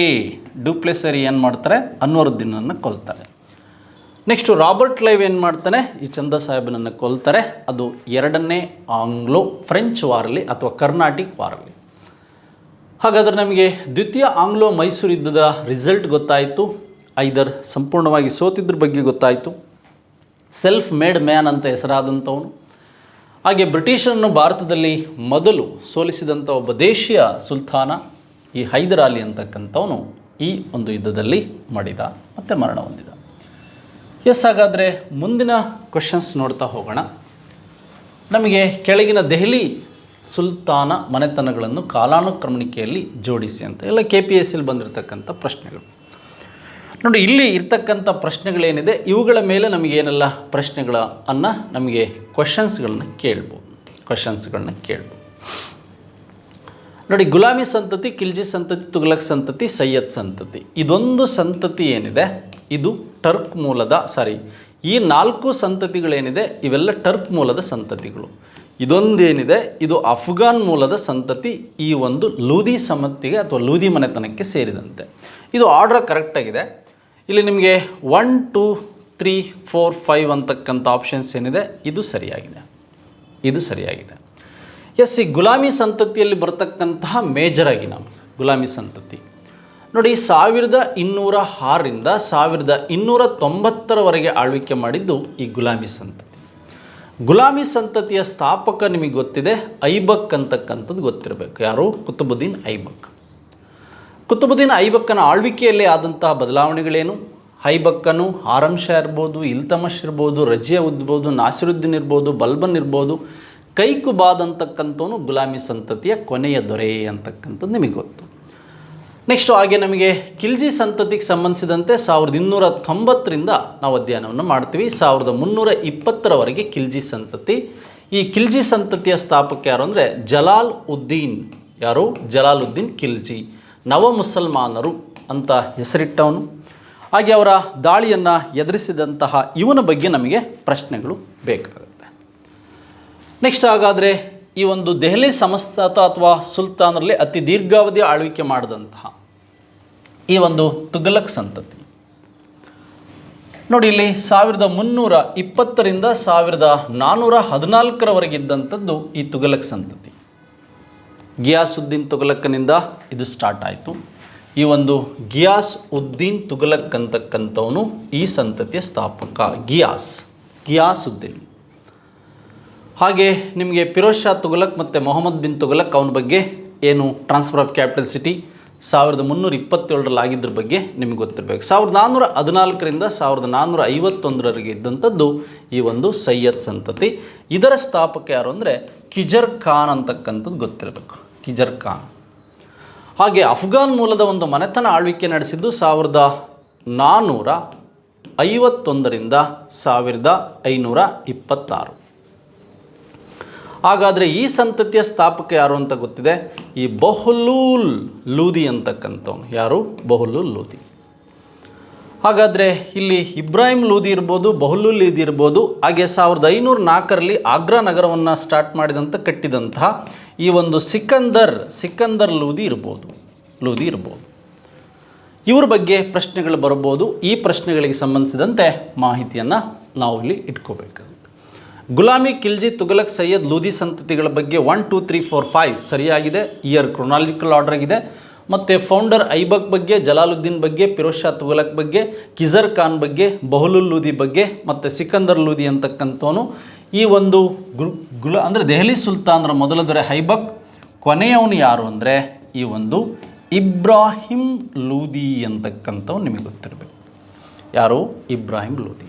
ಡ್ಯೂಪ್ಲೆಸರಿ ಏನು ಮಾಡ್ತಾರೆ? ಅನ್ವರುದ್ದೀನನ್ನು ಕೊಲ್ತಾರೆ. ನೆಕ್ಸ್ಟು ರಾಬರ್ಟ್ ಕ್ಲೈವ್ ಏನು ಮಾಡ್ತಾನೆ? ಈ ಚಂದಾ ಸಾಹೇಬನನ್ನು ಕೊಲ್ತಾರೆ. ಅದು ಎರಡನೇ ಆಂಗ್ಲೋ ಫ್ರೆಂಚ್ ವಾರಲ್ಲಿ ಅಥವಾ ಕರ್ನಾಟಿಕ್ ವಾರಲ್ಲಿ. ಹಾಗಾದರೆ ನಮಗೆ ದ್ವಿತೀಯ ಆಂಗ್ಲೋ ಮೈಸೂರು ಯುದ್ಧದ ರಿಸಲ್ಟ್ ಗೊತ್ತಾಯಿತು. ಹೈದರ್ ಸಂಪೂರ್ಣವಾಗಿ ಸೋತಿದ್ರ ಬಗ್ಗೆ ಗೊತ್ತಾಯಿತು. ಸೆಲ್ಫ್ ಮೇಡ್ ಮ್ಯಾನ್ ಅಂತ ಹೆಸರಾದಂಥವನು. ಹಾಗೆ ಬ್ರಿಟಿಷರನ್ನು ಭಾರತದಲ್ಲಿ ಮೊದಲು ಸೋಲಿಸಿದಂಥ ಒಬ್ಬ ದೇಶೀಯ ಸುಲ್ತಾನ ಈ ಹೈದರ್ ಅಲಿ ಅಂತಕ್ಕಂಥವನು ಈ ಒಂದು ಯುದ್ಧದಲ್ಲಿ ಮಡಿದ ಮತ್ತು ಮರಣ ಹೊಂದಿದ. ಹಾಗಾದರೆ ಮುಂದಿನ ಕ್ವೆಶನ್ಸ್ ನೋಡ್ತಾ ಹೋಗೋಣ. ನಮಗೆ ಕೆಳಗಿನ ದೆಹಲಿ ಸುಲ್ತಾನ ಮನೆತನಗಳನ್ನು ಕಾಲಾನುಕ್ರಮಣಿಕೆಯಲ್ಲಿ ಜೋಡಿಸಿ ಅಂತ ಎಲ್ಲ KPSCಯಲ್ಲಿ ಬಂದಿರತಕ್ಕಂಥ ಪ್ರಶ್ನೆಗಳು. ನೋಡಿ, ಇಲ್ಲಿ ಇರ್ತಕ್ಕಂಥ ಪ್ರಶ್ನೆಗಳೇನಿದೆ ಇವುಗಳ ಮೇಲೆ ನಮಗೇನೆಲ್ಲ ಪ್ರಶ್ನೆಗಳನ್ನು ನಮಗೆ ಕ್ವೆಶನ್ಸ್ಗಳನ್ನ ಕೇಳ್ಬೋದು. ನೋಡಿ, ಗುಲಾಮಿ ಸಂತತಿ, ಖಿಲ್ಜಿ ಸಂತತಿ, ತುಘಲಕ್ ಸಂತತಿ, ಸೈಯದ್ ಸಂತತಿ, ಇದೊಂದು ಸಂತತಿ ಏನಿದೆ ಇದು ಟರ್ಕ್ ಮೂಲದ ಈ 4 ಸಂತತಿಗಳೇನಿದೆ ಇವೆಲ್ಲ ಟರ್ಕ್ ಮೂಲದ ಸಂತತಿಗಳು. ಇದೊಂದೇನಿದೆ ಇದು ಅಫ್ಘಾನ್ ಮೂಲದ ಸಂತತಿ, ಈ ಒಂದು ಲೂದಿ ಸಮತ್ತಿಗೆ ಅಥವಾ ಲೂದಿ ಮನೆತನಕ್ಕೆ ಸೇರಿದಂತೆ. ಇದು ಆರ್ಡರ್ ಕರೆಕ್ಟಾಗಿದೆ. ಇಲ್ಲಿ ನಿಮಗೆ 1, 2, 3, 4, 5 ಅಂತಕ್ಕಂಥ ಆಪ್ಷನ್ಸ್ ಏನಿದೆ ಇದು ಸರಿಯಾಗಿದೆ. ಈ ಗುಲಾಮಿ ಸಂತತಿಯಲ್ಲಿ ಬರ್ತಕ್ಕಂತಹ ಮೇಜರ್ ಆಗಿ ನಾವು ಗುಲಾಮಿ ಸಂತತಿ ನೋಡಿ 1206ರಿಂದ 1290ರವರೆಗೆ ಆಳ್ವಿಕೆ ಮಾಡಿದ್ದು ಈ ಗುಲಾಮಿ ಸಂತತಿ. ಗುಲಾಮಿ ಸಂತತಿಯ ಸ್ಥಾಪಕ ನಿಮಗೆ ಗೊತ್ತಿದೆ, ಐಬಕ್ ಅಂತಕ್ಕಂಥದ್ದು ಗೊತ್ತಿರಬೇಕು. ಯಾರು? ಕುತುಬುದ್ದೀನ್ ಐಬಕ್. ಕುತುಬುದ್ದೀನ್ ಐಬಕ್ಕನ ಆಳ್ವಿಕೆಯಲ್ಲಿ ಆದಂತಹ ಬದಲಾವಣೆಗಳೇನು? ಐಬಕ್ಕನು ಆರಂ ಶಾ ಇರ್ಬೋದು, ಇಲ್ತಮಶ್ ಇರ್ಬೋದು, ರಜಿಯಾ ಇರ್ಬೋದು, ನಾಸಿರುದ್ದೀನ್ ಇರ್ಬೋದು, ಬಲ್ಬನ್ ಇರ್ಬೋದು, ಕೈಕುಬಾದ್ ಅಂತಕ್ಕಂಥವನು ಗುಲಾಮಿ ಸಂತತಿಯ ಕೊನೆಯ ದೊರೆ ಅಂತಕ್ಕಂಥದ್ದು ನಿಮಗೆ ಗೊತ್ತು. ನೆಕ್ಸ್ಟು ಹಾಗೆ ನಮಗೆ ಖಿಲ್ಜಿ ಸಂತತಿಗೆ ಸಂಬಂಧಿಸಿದಂತೆ 1290ರಿಂದ ನಾವು ಅಧ್ಯಯನವನ್ನು ಮಾಡ್ತೀವಿ. 1320ರವರೆಗೆ ಖಿಲ್ಜಿ ಸಂತತಿ. ಈ ಖಿಲ್ಜಿ ಸಂತತಿಯ ಸ್ಥಾಪಕ ಯಾರು ಅಂದರೆ ಜಲಾಲ್ ಉದ್ದೀನ್. ಯಾರು? ಜಲಾಲ್ ಉದ್ದೀನ್ ಖಿಲ್ಜಿ, ನವ ಮುಸಲ್ಮಾನರು ಅಂತ ಹೆಸರಿಟ್ಟವನು. ಹಾಗೆ ಅವರ ದಾಳಿಯನ್ನು ಎದುರಿಸಿದಂತಹ ಇವನ ಬಗ್ಗೆ ನಮಗೆ ಪ್ರಶ್ನೆಗಳು ಬೇಕಾಗುತ್ತೆ. ನೆಕ್ಸ್ಟ್ ಹಾಗಾದರೆ ಈ ಒಂದು ದೆಹಲಿ ಸಂಸ್ಥಾತ ಅಥವಾ ಸುಲ್ತಾನರಲ್ಲಿ ಅತಿ ದೀರ್ಘಾವಧಿ ಆಳ್ವಿಕೆ ಮಾಡಿದಂತಹ ಈ ಒಂದು ತುಘಲಕ್ ಸಂತತಿ ನೋಡಿ, ಇಲ್ಲಿ 1320ರಿಂದ 1414ರವರೆಗೆ ಇದ್ದಂಥದ್ದು ಈ ತುಘಲಕ್ ಸಂತತಿ. ಗಿಯಾಸುದ್ದೀನ್ ತುಘಲಕ್ಕನಿಂದ ಇದು ಸ್ಟಾರ್ಟ್ ಆಯಿತು. ಈ ಒಂದು ಗಿಯಾಸ್ ಉದ್ದೀನ್ ತುಘಲಕ್ ಅಂತಕ್ಕಂಥವನು ಈ ಸಂತತಿಯ ಸ್ಥಾಪಕ. ಗಿಯಾಸ್ ಉದ್ದೀನ್. ಹಾಗೆ ನಿಮಗೆ ಫಿರೋಜ್ ಶಾ ತುಘಲಕ್ ಮತ್ತು ಮೊಹಮ್ಮದ್ ಬಿನ್ ತುಘಲಕ್ ಅವನ ಬಗ್ಗೆ ಏನು ಟ್ರಾನ್ಸ್ಫರ್ ಆಫ್ ಕ್ಯಾಪಿಟಲ್ ಸಿಟಿ 1327 ಆಗಿದ್ರ ಬಗ್ಗೆ ನಿಮಗೆ ಗೊತ್ತಿರಬೇಕು. 1414ರಿಂದ 1451 ಇದ್ದಂಥದ್ದು ಈ ಒಂದು ಸೈಯದ್ ಸಂತತಿ. ಇದರ ಸ್ಥಾಪಕ ಯಾರು ಅಂದರೆ ಕಿಜರ್ ಖಾನ್ ಅಂತಕ್ಕಂಥದ್ದು ಗೊತ್ತಿರಬೇಕು. ಕಿಜರ್ ಖಾನ್. ಹಾಗೆ ಅಫ್ಘಾನ್ ಮೂಲದ ಒಂದು ಮನೆತನ ಆಳ್ವಿಕೆ ನಡೆಸಿದ್ದು 1451ರಿಂದ 1526. ಹಾಗಾದರೆ ಈ ಸಂತತಿಯ ಸ್ಥಾಪಕ ಯಾರು ಅಂತ ಗೊತ್ತಿದೆ, ಈ ಬಹ್ಲೂಲ್ ಲೂದಿ ಅಂತಕ್ಕಂಥವ್ನು. ಯಾರು? ಬಹ್ಲೂಲ್ ಲೂದಿ. ಹಾಗಾದರೆ ಇಲ್ಲಿ ಇಬ್ರಾಹಿಂ ಲೂದಿ ಇರ್ಬೋದು, ಬಹ್ಲೂಲ್ ಲೂದಿ ಇರ್ಬೋದು. ಹಾಗೆ 1504ರಲ್ಲಿ ಆಗ್ರಾ ನಗರವನ್ನು ಸ್ಟಾರ್ಟ್ ಕಟ್ಟಿದಂತಹ ಈ ಒಂದು ಸಿಕಂದರ್ ಲೂದಿ ಇರ್ಬೋದು. ಇವ್ರ ಬಗ್ಗೆ ಪ್ರಶ್ನೆಗಳು ಬರ್ಬೋದು. ಈ ಪ್ರಶ್ನೆಗಳಿಗೆ ಸಂಬಂಧಿಸಿದಂತೆ ಮಾಹಿತಿಯನ್ನು ನಾವು ಇಲ್ಲಿ ಇಟ್ಕೋಬೇಕು. ಗುಲಾಮಿ, ಖಿಲ್ಜಿ, ತುಘಲಕ್, ಸೈಯದ್, ಲೂದಿ ಸಂತತಿಗಳ ಬಗ್ಗೆ 1, 2, 3, 4, 5 ಸರಿಯಾಗಿದೆ. ಇಯರ್ ಕ್ರೊನಾಲಜಿಕಲ್ ಆರ್ಡರ್ ಆಗಿದೆ. ಮತ್ತು ಫೌಂಡರ್ ಐಬಕ್ ಬಗ್ಗೆ, ಜಲಾಲುದ್ದೀನ್ ಬಗ್ಗೆ, ಫಿರೋಜ್ ಶಾ ತುಘಲಕ್ ಬಗ್ಗೆ, ಕಿಜರ್ ಖಾನ್ ಬಗ್ಗೆ, ಬಹ್ಲೂಲ್ ಲೂದಿ ಬಗ್ಗೆ ಮತ್ತು ಸಿಕಂದರ್ ಲೂದಿ ಅಂತಕ್ಕಂಥವನು ಈ ಒಂದು ಅಂದರೆ ದೆಹಲಿ ಸುಲ್ತಾನರ ಮೊದಲ ದೊರೆ ಐಬಕ್. ಕೊನೆಯವನು ಯಾರು ಅಂದರೆ ಈ ಒಂದು ಇಬ್ರಾಹಿಂ ಲೂದಿ ಅಂತಕ್ಕಂಥವ್ನು ನಿಮಗೆ ಗೊತ್ತಿರಬೇಕು. ಯಾರು? ಇಬ್ರಾಹಿಂ ಲೂದಿ.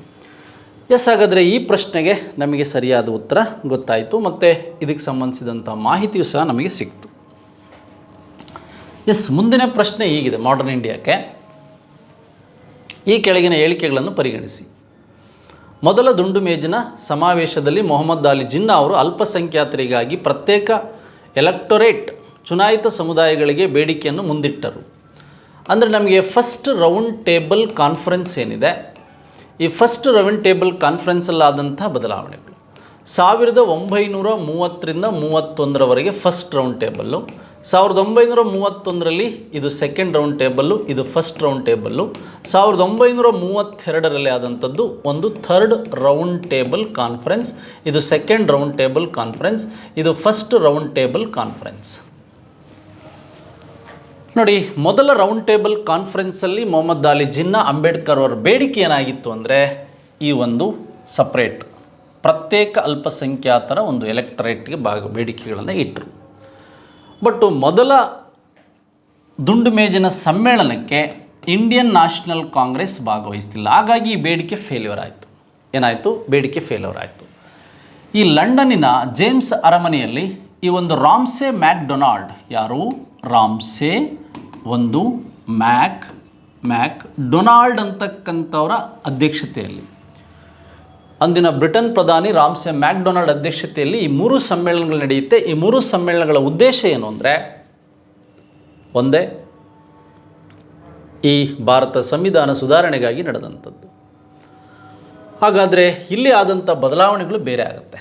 ಹಾಗಾದರೆ ಈ ಪ್ರಶ್ನೆಗೆ ನಮಗೆ ಸರಿಯಾದ ಉತ್ತರ ಗೊತ್ತಾಯಿತು ಮತ್ತು ಇದಕ್ಕೆ ಸಂಬಂಧಿಸಿದಂಥ ಮಾಹಿತಿಯು ಸಹ ನಮಗೆ ಸಿಕ್ತು. ಮುಂದಿನ ಪ್ರಶ್ನೆ ಹೀಗಿದೆ ಮಾಡರ್ನ್ ಇಂಡಿಯಾಕ್ಕೆ. ಈ ಕೆಳಗಿನ ಹೇಳಿಕೆಗಳನ್ನು ಪರಿಗಣಿಸಿ. ಮೊದಲ ದುಂಡು ಮೇಜಿನ ಸಮಾವೇಶದಲ್ಲಿ ಮೊಹಮ್ಮದ್ ಅಲಿ ಜಿನ್ನಾ ಅವರು ಅಲ್ಪಸಂಖ್ಯಾತರಿಗಾಗಿ ಪ್ರತ್ಯೇಕ ಎಲೆಕ್ಟೊರೇಟ್ ಚುನಾಯಿತ ಸಮುದಾಯಗಳಿಗೆ ಬೇಡಿಕೆಯನ್ನು ಮುಂದಿಟ್ಟರು. ಅಂದರೆ ನಮಗೆ ಫಸ್ಟ್ ರೌಂಡ್ ಟೇಬಲ್ ಕಾನ್ಫರೆನ್ಸ್ ಏನಿದೆ, ಈ ಫಸ್ಟ್ ರೌಂಡ್ ಟೇಬಲ್ ಕಾನ್ಫರೆನ್ಸಲ್ಲಾದಂಥ ಬದಲಾವಣೆಗಳು 1930ರಿಂದ 31ರವರೆಗೆ ಫಸ್ಟ್ ರೌಂಡ್ ಟೇಬಲ್ಲು, 1931ರಲ್ಲಿ ಇದು ಸೆಕೆಂಡ್ ರೌಂಡ್ ಟೇಬಲ್ಲು, ಇದು ಫಸ್ಟ್ ರೌಂಡ್ ಟೇಬಲ್ಲು, 1932ರಲ್ಲಿ ಆದಂಥದ್ದು ಒಂದು ಥರ್ಡ್ ರೌಂಡ್ ಟೇಬಲ್ ಕಾನ್ಫರೆನ್ಸ್, ಇದು ಸೆಕೆಂಡ್ ರೌಂಡ್ ಟೇಬಲ್ ಕಾನ್ಫರೆನ್ಸ್, ಇದು ಫಸ್ಟ್ ರೌಂಡ್ ಟೇಬಲ್ ಕಾನ್ಫರೆನ್ಸ್. ನೋಡಿ, ಮೊದಲ ರೌಂಡ್ ಟೇಬಲ್ ಕಾನ್ಫರೆನ್ಸಲ್ಲಿ ಮೊಹಮ್ಮದ್ ಅಲಿ ಜಿನ್ನಾ ಅಂಬೇಡ್ಕರ್ ಅವರ ಬೇಡಿಕೆ ಏನಾಗಿತ್ತು ಅಂದರೆ ಈ ಒಂದು ಸಪ್ರೇಟ್ ಪ್ರತ್ಯೇಕ ಅಲ್ಪಸಂಖ್ಯಾತರ ಒಂದು ಎಲೆಕ್ಟರೇಟ್ಗೆ ಬೇಡಿಕೆಗಳನ್ನು ಇಟ್ಟರು. ಬಟ್ ಮೊದಲ ದುಂಡು ಮೇಜಿನ ಸಮ್ಮೇಳನಕ್ಕೆ ಇಂಡಿಯನ್ ನ್ಯಾಷನಲ್ ಕಾಂಗ್ರೆಸ್ ಭಾಗವಹಿಸ್ತಿಲ್ಲ. ಹಾಗಾಗಿ ಈ ಬೇಡಿಕೆ ಫೇಲ್ಯೂರ್ ಆಯಿತು. ಏನಾಯಿತು? ಬೇಡಿಕೆ ಫೇಲ್ಯೂರ್ ಆಯಿತು. ಈ ಲಂಡನ್ನಿನ ಜೇಮ್ಸ್ ಅರಮನೆಯಲ್ಲಿ ಈ ಒಂದು ರಾಮ್ಸೆ ಮ್ಯಾಕ್ಡೊನಾಲ್ಡ್, ಯಾರು? ರಾಮ್ಸೆ ಒಂದು ಮ್ಯಾಕ್ ಡೊನಾಲ್ಡ್ ಅಂತಕ್ಕಂಥವರ ಅಧ್ಯಕ್ಷತೆಯಲ್ಲಿ, ಅಂದಿನ ಬ್ರಿಟನ್ ಪ್ರಧಾನಿ ರಾಮ್ಸೆ ಮ್ಯಾಕ್ಡೊನಾಲ್ಡ್ ಅಧ್ಯಕ್ಷತೆಯಲ್ಲಿ ಈ 3 ಸಮ್ಮೇಳನಗಳು ನಡೆಯುತ್ತೆ. ಈ 3 ಸಮ್ಮೇಳನಗಳ ಉದ್ದೇಶ ಏನು ಅಂದರೆ ಒಂದೇ, ಈ ಭಾರತ ಸಂವಿಧಾನ ಸುಧಾರಣೆಗಾಗಿ ನಡೆದಂಥದ್ದು. ಹಾಗಾದರೆ ಇಲ್ಲಿ ಆದಂಥ ಬದಲಾವಣೆಗಳು ಬೇರೆ ಆಗುತ್ತೆ.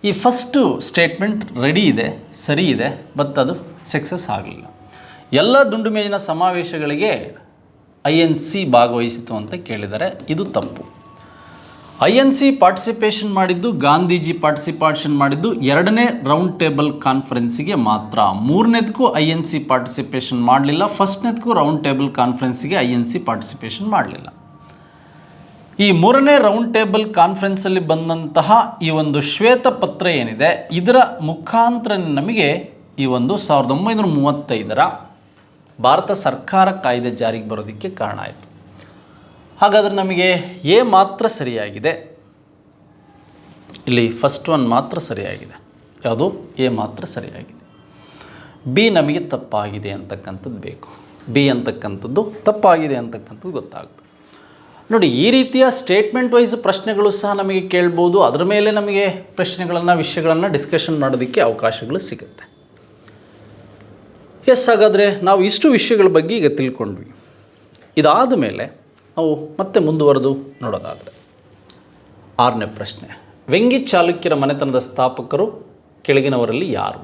ಈ ಫಸ್ಟು ಸ್ಟೇಟ್ಮೆಂಟ್ ರೆಡಿ ಇದೆ, ಸರಿ ಇದೆ, ಬಟ್ ಅದು ಸಕ್ಸಸ್ ಆಗಲಿಲ್ಲ. ಎಲ್ಲ ದುಂಡು ಮೇಜಿನ ಸಮಾವೇಶಗಳಿಗೆ INC ಭಾಗವಹಿಸಿತು ಅಂತ ಕೇಳಿದರೆ ಇದು ತಪ್ಪು. INC ಪಾರ್ಟಿಸಿಪೇಷನ್ ಮಾಡಿದ್ದು, ಗಾಂಧೀಜಿ ಪಾರ್ಟಿಸಿಪೇಷನ್ ಮಾಡಿದ್ದು 2ನೇ ರೌಂಡ್ ಟೇಬಲ್ ಕಾನ್ಫರೆನ್ಸಿಗೆ ಮಾತ್ರ. 3ನೇದಕ್ಕೂ INC ಪಾರ್ಟಿಸಿಪೇಷನ್ ಮಾಡಲಿಲ್ಲ. ಫಸ್ಟ್ನೇದಕ್ಕೂ ರೌಂಡ್ ಟೇಬಲ್ ಕಾನ್ಫರೆನ್ಸಿಗೆ INC ಪಾರ್ಟಿಸಿಪೇಷನ್ ಮಾಡಲಿಲ್ಲ. ಈ 3ನೇ ರೌಂಡ್ ಟೇಬಲ್ ಕಾನ್ಫರೆನ್ಸಲ್ಲಿ ಬಂದಂತಹ ಈ ಒಂದು ಶ್ವೇತಪತ್ರ ಏನಿದೆ, ಇದರ ಮುಖಾಂತರ ನಮಗೆ ಈ ಒಂದು 1935ರ ಭಾರತ ಸರ್ಕಾರ ಕಾಯ್ದೆ ಜಾರಿಗೆ ಬರೋದಕ್ಕೆ ಕಾರಣ ಆಯಿತು. ಹಾಗಾದರೆ ನಮಗೆ ಎ ಮಾತ್ರ ಸರಿಯಾಗಿದೆ, ಇಲ್ಲಿ ಫಸ್ಟ್ ಒನ್ ಮಾತ್ರ ಸರಿಯಾಗಿದೆ. ಯಾವುದು? ಎ ಮಾತ್ರ ಸರಿಯಾಗಿದೆ. ಬಿ ನಮಗೆ ತಪ್ಪಾಗಿದೆ ಅಂತಕ್ಕಂಥದ್ದು ಬೇಕು. ಬಿ ಅಂತಕ್ಕಂಥದ್ದು ತಪ್ಪಾಗಿದೆ ಅಂತಕ್ಕಂಥದ್ದು ಗೊತ್ತಾಗಬೇಕು. ನೋಡಿ, ಈ ರೀತಿಯ ಸ್ಟೇಟ್ಮೆಂಟ್ ವೈಸ್ ಪ್ರಶ್ನೆಗಳು ಸಹ ನಮಗೆ ಕೇಳ್ಬೋದು. ಅದರ ಮೇಲೆ ನಮಗೆ ಪ್ರಶ್ನೆಗಳನ್ನು, ವಿಷಯಗಳನ್ನು ಡಿಸ್ಕಷನ್ ಮಾಡೋದಕ್ಕೆ ಅವಕಾಶಗಳು ಸಿಗುತ್ತೆ. ಹಾಗಾದರೆ ನಾವು ಇಷ್ಟು ವಿಷಯಗಳ ಬಗ್ಗೆ ಈಗ ತಿಳ್ಕೊಂಡ್ವಿ. ಇದಾದ ಮೇಲೆ ನಾವು ಮತ್ತೆ ಮುಂದುವರೆದು ನೋಡೋದಾದರೆ 6ನೇ ಪ್ರಶ್ನೆ, ವೆಂಗಿ ಚಾಲುಕ್ಯರ ಮನೆತನದ ಸ್ಥಾಪಕರು ಕೆಳಗಿನವರಲ್ಲಿ ಯಾರು?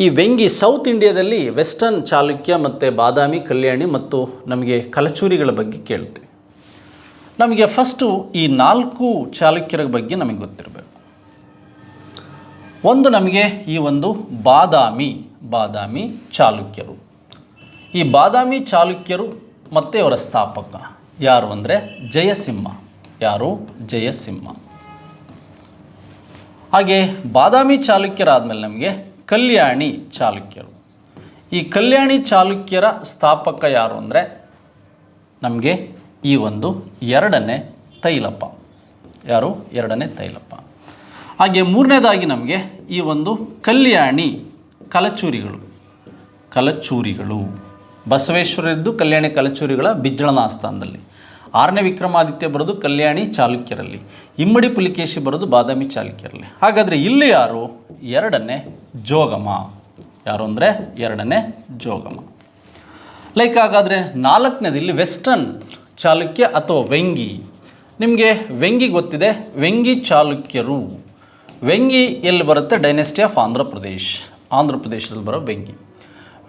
ಈ ವೆಂಗಿ ಸೌತ್ ಇಂಡಿಯಾದಲ್ಲಿ ವೆಸ್ಟರ್ನ್ ಚಾಲುಕ್ಯ ಮತ್ತು ಬಾದಾಮಿ, ಕಲ್ಯಾಣಿ ಮತ್ತು ನಮಗೆ ಕಲಚೂರಿಗಳ ಬಗ್ಗೆ ಕೇಳ್ತೀವಿ. ನಮಗೆ ಫಸ್ಟು ಈ 4 ಚಾಲುಕ್ಯರ ಬಗ್ಗೆ ನಮಗೆ ಗೊತ್ತಿರಬೇಕು. ಒಂದು ನಮಗೆ ಈ ಒಂದು ಬಾದಾಮಿ ಚಾಲುಕ್ಯರು. ಈ ಬಾದಾಮಿ ಚಾಲುಕ್ಯರು ಮತ್ತು ಅವರ ಸ್ಥಾಪಕ ಯಾರು ಅಂದರೆ ಜಯಸಿಂಹ. ಯಾರು? ಜಯಸಿಂಹ. ಹಾಗೆ ಬಾದಾಮಿ ಚಾಲುಕ್ಯರಾದಮೇಲೆ ನಮಗೆ ಕಲ್ಯಾಣಿ ಚಾಲುಕ್ಯರು. ಈ ಕಲ್ಯಾಣಿ ಚಾಲುಕ್ಯರ ಸ್ಥಾಪಕ ಯಾರು ಅಂದರೆ ನಮಗೆ ಈ ಒಂದು ಎರಡನೇ ತೈಲಪ್ಪ. ಯಾರು? ಎರಡನೇ ತೈಲಪ್ಪ. ಹಾಗೆ ಮೂರನೇದಾಗಿ ನಮಗೆ ಈ ಒಂದು ಕಲ್ಯಾಣಿ ಕಲಚೂರಿಗಳು ಬಸವೇಶ್ವರದ್ದು ಕಲ್ಯಾಣಿ ಕಲಚೂರಿಗಳ ಬಿಜ್ಜಳನ ಆಸ್ಥಾನದಲ್ಲಿ. 6ನೇ ವಿಕ್ರಮಾದಿತ್ಯ ಬರೋದು ಕಲ್ಯಾಣಿ ಚಾಲುಕ್ಯರಲ್ಲಿ, ಇಮ್ಮಡಿ ಪುಲಿಕೇಶಿ ಬರೋದು ಬಾದಾಮಿ ಚಾಲುಕ್ಯರಲ್ಲಿ. ಹಾಗಾದರೆ ಇಲ್ಲಿ ಯಾರು? ಎರಡನೇ ಜೋಗಮ. ಯಾರು ಅಂದರೆ ಎರಡನೇ ಜೋಗಮ. ಲೈಕ್ ಹಾಗಾದರೆ 4ನೇದು ಇಲ್ಲಿ ವೆಸ್ಟರ್ನ್ ಚಾಲುಕ್ಯ ಅಥವಾ ವೆಂಗಿ. ನಿಮಗೆ ವೆಂಗಿ ಗೊತ್ತಿದೆ, ವೆಂಗಿ ಚಾಲುಕ್ಯರು. ವೆಂಗಿ ಎಲ್ಲಿ ಬರುತ್ತೆ? ಡೈನೆಸ್ಟಿ ಆಫ್ ಆಂಧ್ರ ಪ್ರದೇಶದಲ್ಲಿ ಬರೋ ವೆಂಗಿ.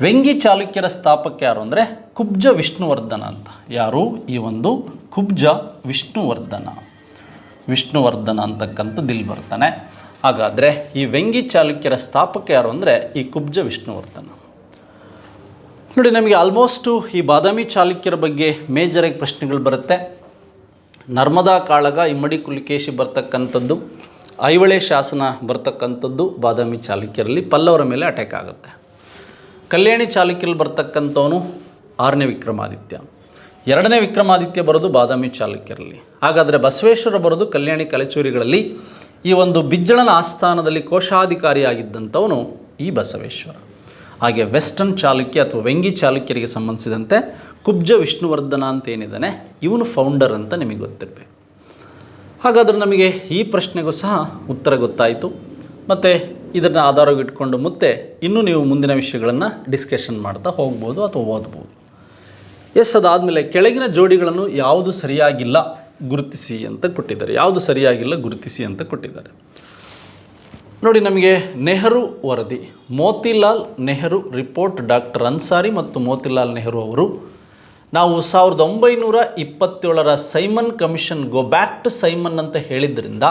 ವೆಂಗಿ ಚಾಲುಕ್ಯರ ಸ್ಥಾಪಕ ಯಾರು ಅಂದರೆ ಕುಬ್ಜ ವಿಷ್ಣುವರ್ಧನ ಅಂತ. ಯಾರು? ಈ ಒಂದು ಕುಬ್ಜ ವಿಷ್ಣುವರ್ಧನ ಅಂತಕ್ಕಂಥದ್ದು ಇಲ್ಲಿ ಬರ್ತಾನೆ. ಹಾಗಾದರೆ ಈ ವೆಂಗಿ ಚಾಲುಕ್ಯರ ಸ್ಥಾಪಕ ಯಾರು ಅಂದರೆ ಈ ಕುಬ್ಜ ವಿಷ್ಣುವರ್ಧನ. ನೋಡಿ, ನಮಗೆ ಆಲ್ಮೋಸ್ಟು ಈ ಬಾದಾಮಿ ಚಾಲುಕ್ಯರ ಬಗ್ಗೆ ಮೇಜರಾಗಿ ಪ್ರಶ್ನೆಗಳು ಬರುತ್ತೆ. ನರ್ಮದಾ ಕಾಳಗ, ಇಮ್ಮಡಿ ಪುಲಿಕೇಶಿ ಬರ್ತಕ್ಕಂಥದ್ದು, ಐಹೊಳೆ ಶಾಸನ ಬರ್ತಕ್ಕಂಥದ್ದು ಬಾದಾಮಿ ಚಾಲುಕ್ಯರಲ್ಲಿ. ಪಲ್ಲವರ ಮೇಲೆ ಅಟ್ಯಾಕ್ ಆಗುತ್ತೆ. ಕಲ್ಯಾಣಿ ಚಾಲುಕ್ಯರಲ್ಲಿ ಬರ್ತಕ್ಕಂಥವನು 6ನೇ ವಿಕ್ರಮಾದಿತ್ಯ. 2ನೇ ವಿಕ್ರಮಾದಿತ್ಯ ಬರೋದು ಬಾದಾಮಿ ಚಾಲುಕ್ಯರಲ್ಲಿ. ಹಾಗಾದರೆ ಬಸವೇಶ್ವರ ಬರೋದು ಕಲ್ಯಾಣಿ ಕಲಚೂರಿಗಳಲ್ಲಿ. ಈ ಒಂದು ಬಿಜ್ಜಳನ ಆಸ್ಥಾನದಲ್ಲಿ ಕೋಶಾಧಿಕಾರಿಯಾಗಿದ್ದಂಥವನು ಈ ಬಸವೇಶ್ವರ. ಹಾಗೆ ವೆಸ್ಟರ್ನ್ ಚಾಲುಕ್ಯ ಅಥವಾ ವೆಂಗಿ ಚಾಲುಕ್ಯರಿಗೆ ಸಂಬಂಧಿಸಿದಂತೆ ಕುಬ್ಜ ವಿಷ್ಣುವರ್ಧನ ಅಂತ ಏನಿದ್ದಾನೆ, ಇವನು ಫೌಂಡರ್ ಅಂತ ನಿಮಗೆ ಗೊತ್ತಿರಬೇಕು. ಹಾಗಾದರೆ ನಮಗೆ ಈ ಪ್ರಶ್ನೆಗೂ ಸಹ ಉತ್ತರ ಗೊತ್ತಾಯಿತು. ಮತ್ತು ಇದನ್ನು ಆಧಾರವಾಗಿಟ್ಕೊಂಡು ಮತ್ತೆ ಇನ್ನೂ ನೀವು ಮುಂದಿನ ವಿಷಯಗಳನ್ನು ಡಿಸ್ಕಷನ್ ಮಾಡ್ತಾ ಹೋಗ್ಬೋದು ಅಥವಾ ಓದ್ಬೋದು. ಅದಾದಮೇಲೆ ಕೆಳಗಿನ ಜೋಡಿಗಳನ್ನು ಯಾವುದು ಸರಿಯಾಗಿಲ್ಲ ಗುರುತಿಸಿ ಅಂತ ಕೊಟ್ಟಿದ್ದಾರೆ. ನೋಡಿ, ನಮಗೆ ನೆಹರು ವರದಿ, ಮೋತಿಲಾಲ್ ನೆಹರು ರಿಪೋರ್ಟ್, ಡಾಕ್ಟರ್ ಅನ್ಸಾರಿ ಮತ್ತು ಮೋತಿಲಾಲ್ ನೆಹರು ಅವರು ನಾವು 1927ರ Simon commission, go back to Simon ಅಂತ ಹೇಳಿದ್ರಿಂದ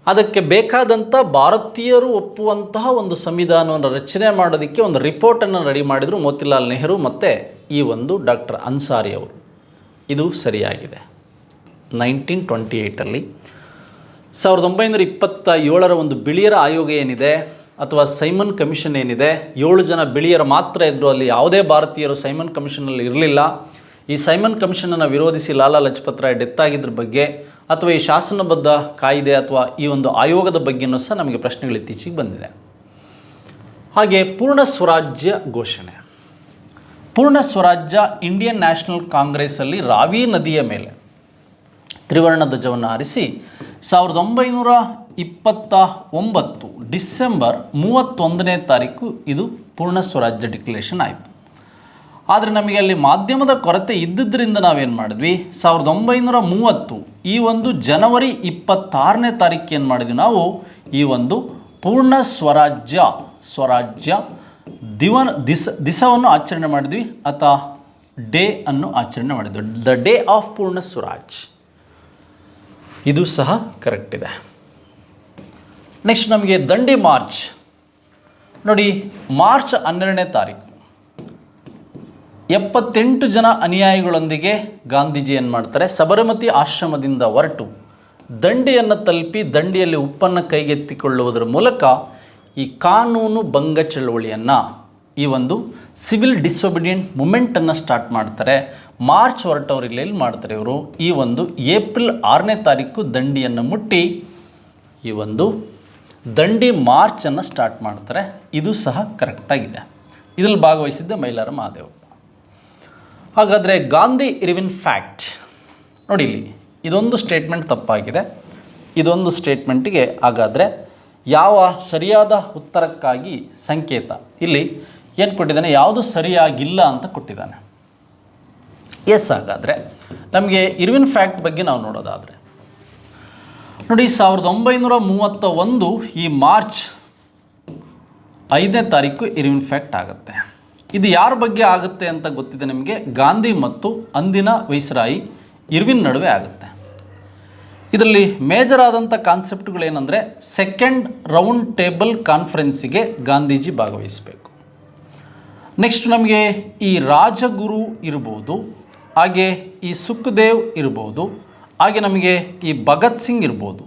ಅದಕ್ಕೆ ಬೇಕಾದಂಥ ಭಾರತೀಯರು ಒಪ್ಪುವಂತಹ ಒಂದು ಸಂವಿಧಾನವನ್ನು ರಚನೆ ಮಾಡೋದಕ್ಕೆ ಒಂದು ರಿಪೋರ್ಟನ್ನು ರೆಡಿ ಮಾಡಿದರು ಮೋತಿಲಾಲ್ ನೆಹರು ಮತ್ತು ಈ ಒಂದು ಡಾಕ್ಟರ್ ಅನ್ಸಾರಿ ಅವರು. ಇದು ಸರಿಯಾಗಿದೆ. 1928 1927ರ ಒಂದು ಬಿಳಿಯರ ಆಯೋಗ ಏನಿದೆ ಅಥವಾ ಸೈಮನ್ ಕಮಿಷನ್ ಏನಿದೆ, 7 ಜನ ಬಿಳಿಯರು ಮಾತ್ರ ಇದ್ದರು. ಅಲ್ಲಿ ಯಾವುದೇ ಭಾರತೀಯರು ಸೈಮನ್ ಕಮಿಷನಲ್ಲಿ ಇರಲಿಲ್ಲ. ಈ ಸೈಮನ್ ಕಮಿಷನನ್ನು ವಿರೋಧಿಸಿ ಲಾಲಾ ಲಜಪತ್ ರಾಯ್ ಡೆತ್ ಆಗಿದ್ರ ಬಗ್ಗೆ ಅಥವಾ ಈ ಶಾಸನಬದ್ಧ ಕಾಯ್ದೆ ಅಥವಾ ಈ ಒಂದು ಆಯೋಗದ ಬಗ್ಗೆಯೂ ಸಹ ನಮಗೆ ಪ್ರಶ್ನೆಗಳು ಇತ್ತೀಚೆಗೆ ಬಂದಿದೆ. ಹಾಗೆ ಪೂರ್ಣ ಸ್ವರಾಜ್ಯ ಘೋಷಣೆ. ಪೂರ್ಣ ಸ್ವರಾಜ್ಯ ಇಂಡಿಯನ್ ನ್ಯಾಷನಲ್ ಕಾಂಗ್ರೆಸ್ಸಲ್ಲಿ ರಾವಿ ನದಿಯ ಮೇಲೆ ತ್ರಿವರ್ಣ ಧ್ವಜವನ್ನು ಹಾರಿಸಿ 1929 ಡಿಸೆಂಬರ್ 31ನೇ ತಾರೀಕು ಇದು ಪೂರ್ಣ ಸ್ವರಾಜ್ಯ ಡಿಕ್ಲರೇಷನ್ ಆಯಿತು. ಆದರೆ ನಮಗೆ ಅಲ್ಲಿ ಮಾಧ್ಯಮದ ಕೊರತೆ ಇದ್ದಿದ್ದರಿಂದ ನಾವೇನು ಮಾಡಿದ್ವಿ, 1930 ಈ ಒಂದು ಜನವರಿ 26ನೇ ತಾರೀಕು ಏನು ಮಾಡಿದ್ವಿ, ನಾವು ಈ ಒಂದು ಪೂರ್ಣ ಸ್ವರಾಜ್ಯ ದಿವಸವನ್ನು ಆಚರಣೆ ಮಾಡಿದ್ವಿ ಅಥವಾ ಡೇ ಅನ್ನು ಆಚರಣೆ ಮಾಡಿದ್ವಿ. ದ ಡೇ ಆಫ್ ಪೂರ್ಣ ಸ್ವರಾಜ್. ಇದು ಸಹ ಕರೆಕ್ಟ್ ಇದೆ. ನೆಕ್ಸ್ಟ್ ನಮಗೆ ದಂಡಿ ಮಾರ್ಚ್. ನೋಡಿ, ಮಾರ್ಚ್ 12ನೇ ತಾರೀಕು 78 ಜನ ಅನುಯಾಯಿಗಳೊಂದಿಗೆ ಗಾಂಧೀಜಿ ಏನು ಮಾಡ್ತಾರೆ, ಸಬರಮತಿ ಆಶ್ರಮದಿಂದ ಹೊರಟು ದಂಡಿಯನ್ನು ತಲುಪಿ ದಂಡಿಯಲ್ಲಿ ಉಪ್ಪನ್ನು ಕೈಗೆತ್ತಿಕೊಳ್ಳುವುದರ ಮೂಲಕ ಈ ಕಾನೂನು ಭಂಗ ಚಳವಳಿಯನ್ನು, ಈ ಒಂದು ಸಿವಿಲ್ ಡಿಸೊಬಿಡಿಯಂಟ್ ಮೂಮೆಂಟನ್ನು ಸ್ಟಾರ್ಟ್ ಮಾಡ್ತಾರೆ. ಮಾರ್ಚ್ ಹೊರಟವ್ರಿಗೆ ಎಲ್ಲಿ ಮಾಡ್ತಾರೆ ಇವರು, ಈ ಒಂದು ಏಪ್ರಿಲ್ 6ನೇ ತಾರೀಕು ದಂಡಿಯನ್ನು ಮುಟ್ಟಿ ಈ ಒಂದು ದಂಡಿ ಮಾರ್ಚನ್ನು ಸ್ಟಾರ್ಟ್ ಮಾಡ್ತಾರೆ. ಇದು ಸಹ ಕರೆಕ್ಟಾಗಿದೆ. ಇದರಲ್ಲಿ ಭಾಗವಹಿಸಿದ್ದ ಮೈಲಾರ ಮಹಾದೇವ್. ಹಾಗಾದರೆ ಗಾಂಧಿ ಇರ್ವಿನ್ ಫ್ಯಾಕ್ಟ್ ನೋಡಿ, ಇಲ್ಲಿ ಇದೊಂದು ಸ್ಟೇಟ್ಮೆಂಟ್ ತಪ್ಪಾಗಿದೆ. ಇದೊಂದು ಸ್ಟೇಟ್ಮೆಂಟಿಗೆ ಹಾಗಾದರೆ ಯಾವ ಸರಿಯಾದ ಉತ್ತರಕ್ಕಾಗಿ ಸಂಕೇತ ಇಲ್ಲಿ ಏನು ಕೊಟ್ಟಿದ್ದಾನೆ, ಯಾವುದು ಸರಿಯಾಗಿಲ್ಲ ಅಂತ ಕೊಟ್ಟಿದ್ದಾನೆ. ಹಾಗಾದರೆ ನಮಗೆ ಇರ್ವಿನ್ ಫ್ಯಾಕ್ಟ್ ಬಗ್ಗೆ ನಾವು ನೋಡೋದಾದರೆ ನೋಡಿ, 1931 ಈ ಮಾರ್ಚ್ 5ನೇ ತಾರೀಕು ಇರ್ವಿನ್ ಫ್ಯಾಕ್ಟ್ ಆಗುತ್ತೆ. ಇದು ಯಾರ ಬಗ್ಗೆ ಆಗುತ್ತೆ ಅಂತ ಗೊತ್ತಿದೆ ನಿಮಗೆ, ಗಾಂಧಿ ಮತ್ತು ಅಂದಿನ ವೈಸ್ರಾಯಿ ಇರ್ವಿನ್ ನಡುವೆ ಆಗುತ್ತೆ. ಇದರಲ್ಲಿ ಮೇಜರ್ ಆದಂಥ ಕಾನ್ಸೆಪ್ಟ್ಗಳೇನೆಂದರೆ, ಸೆಕೆಂಡ್ ರೌಂಡ್ ಟೇಬಲ್ ಕಾನ್ಫರೆನ್ಸಿಗೆ ಗಾಂಧೀಜಿ ಭಾಗವಹಿಸಬೇಕು. ನೆಕ್ಸ್ಟ್ ನಮಗೆ ಈ ರಾಜಗುರು ಇರ್ಬೋದು, ಹಾಗೆ ಈ ಸುಖದೇವ್ ಇರ್ಬೋದು, ಹಾಗೆ ನಮಗೆ ಈ ಭಗತ್ ಸಿಂಗ್ ಇರ್ಬೋದು.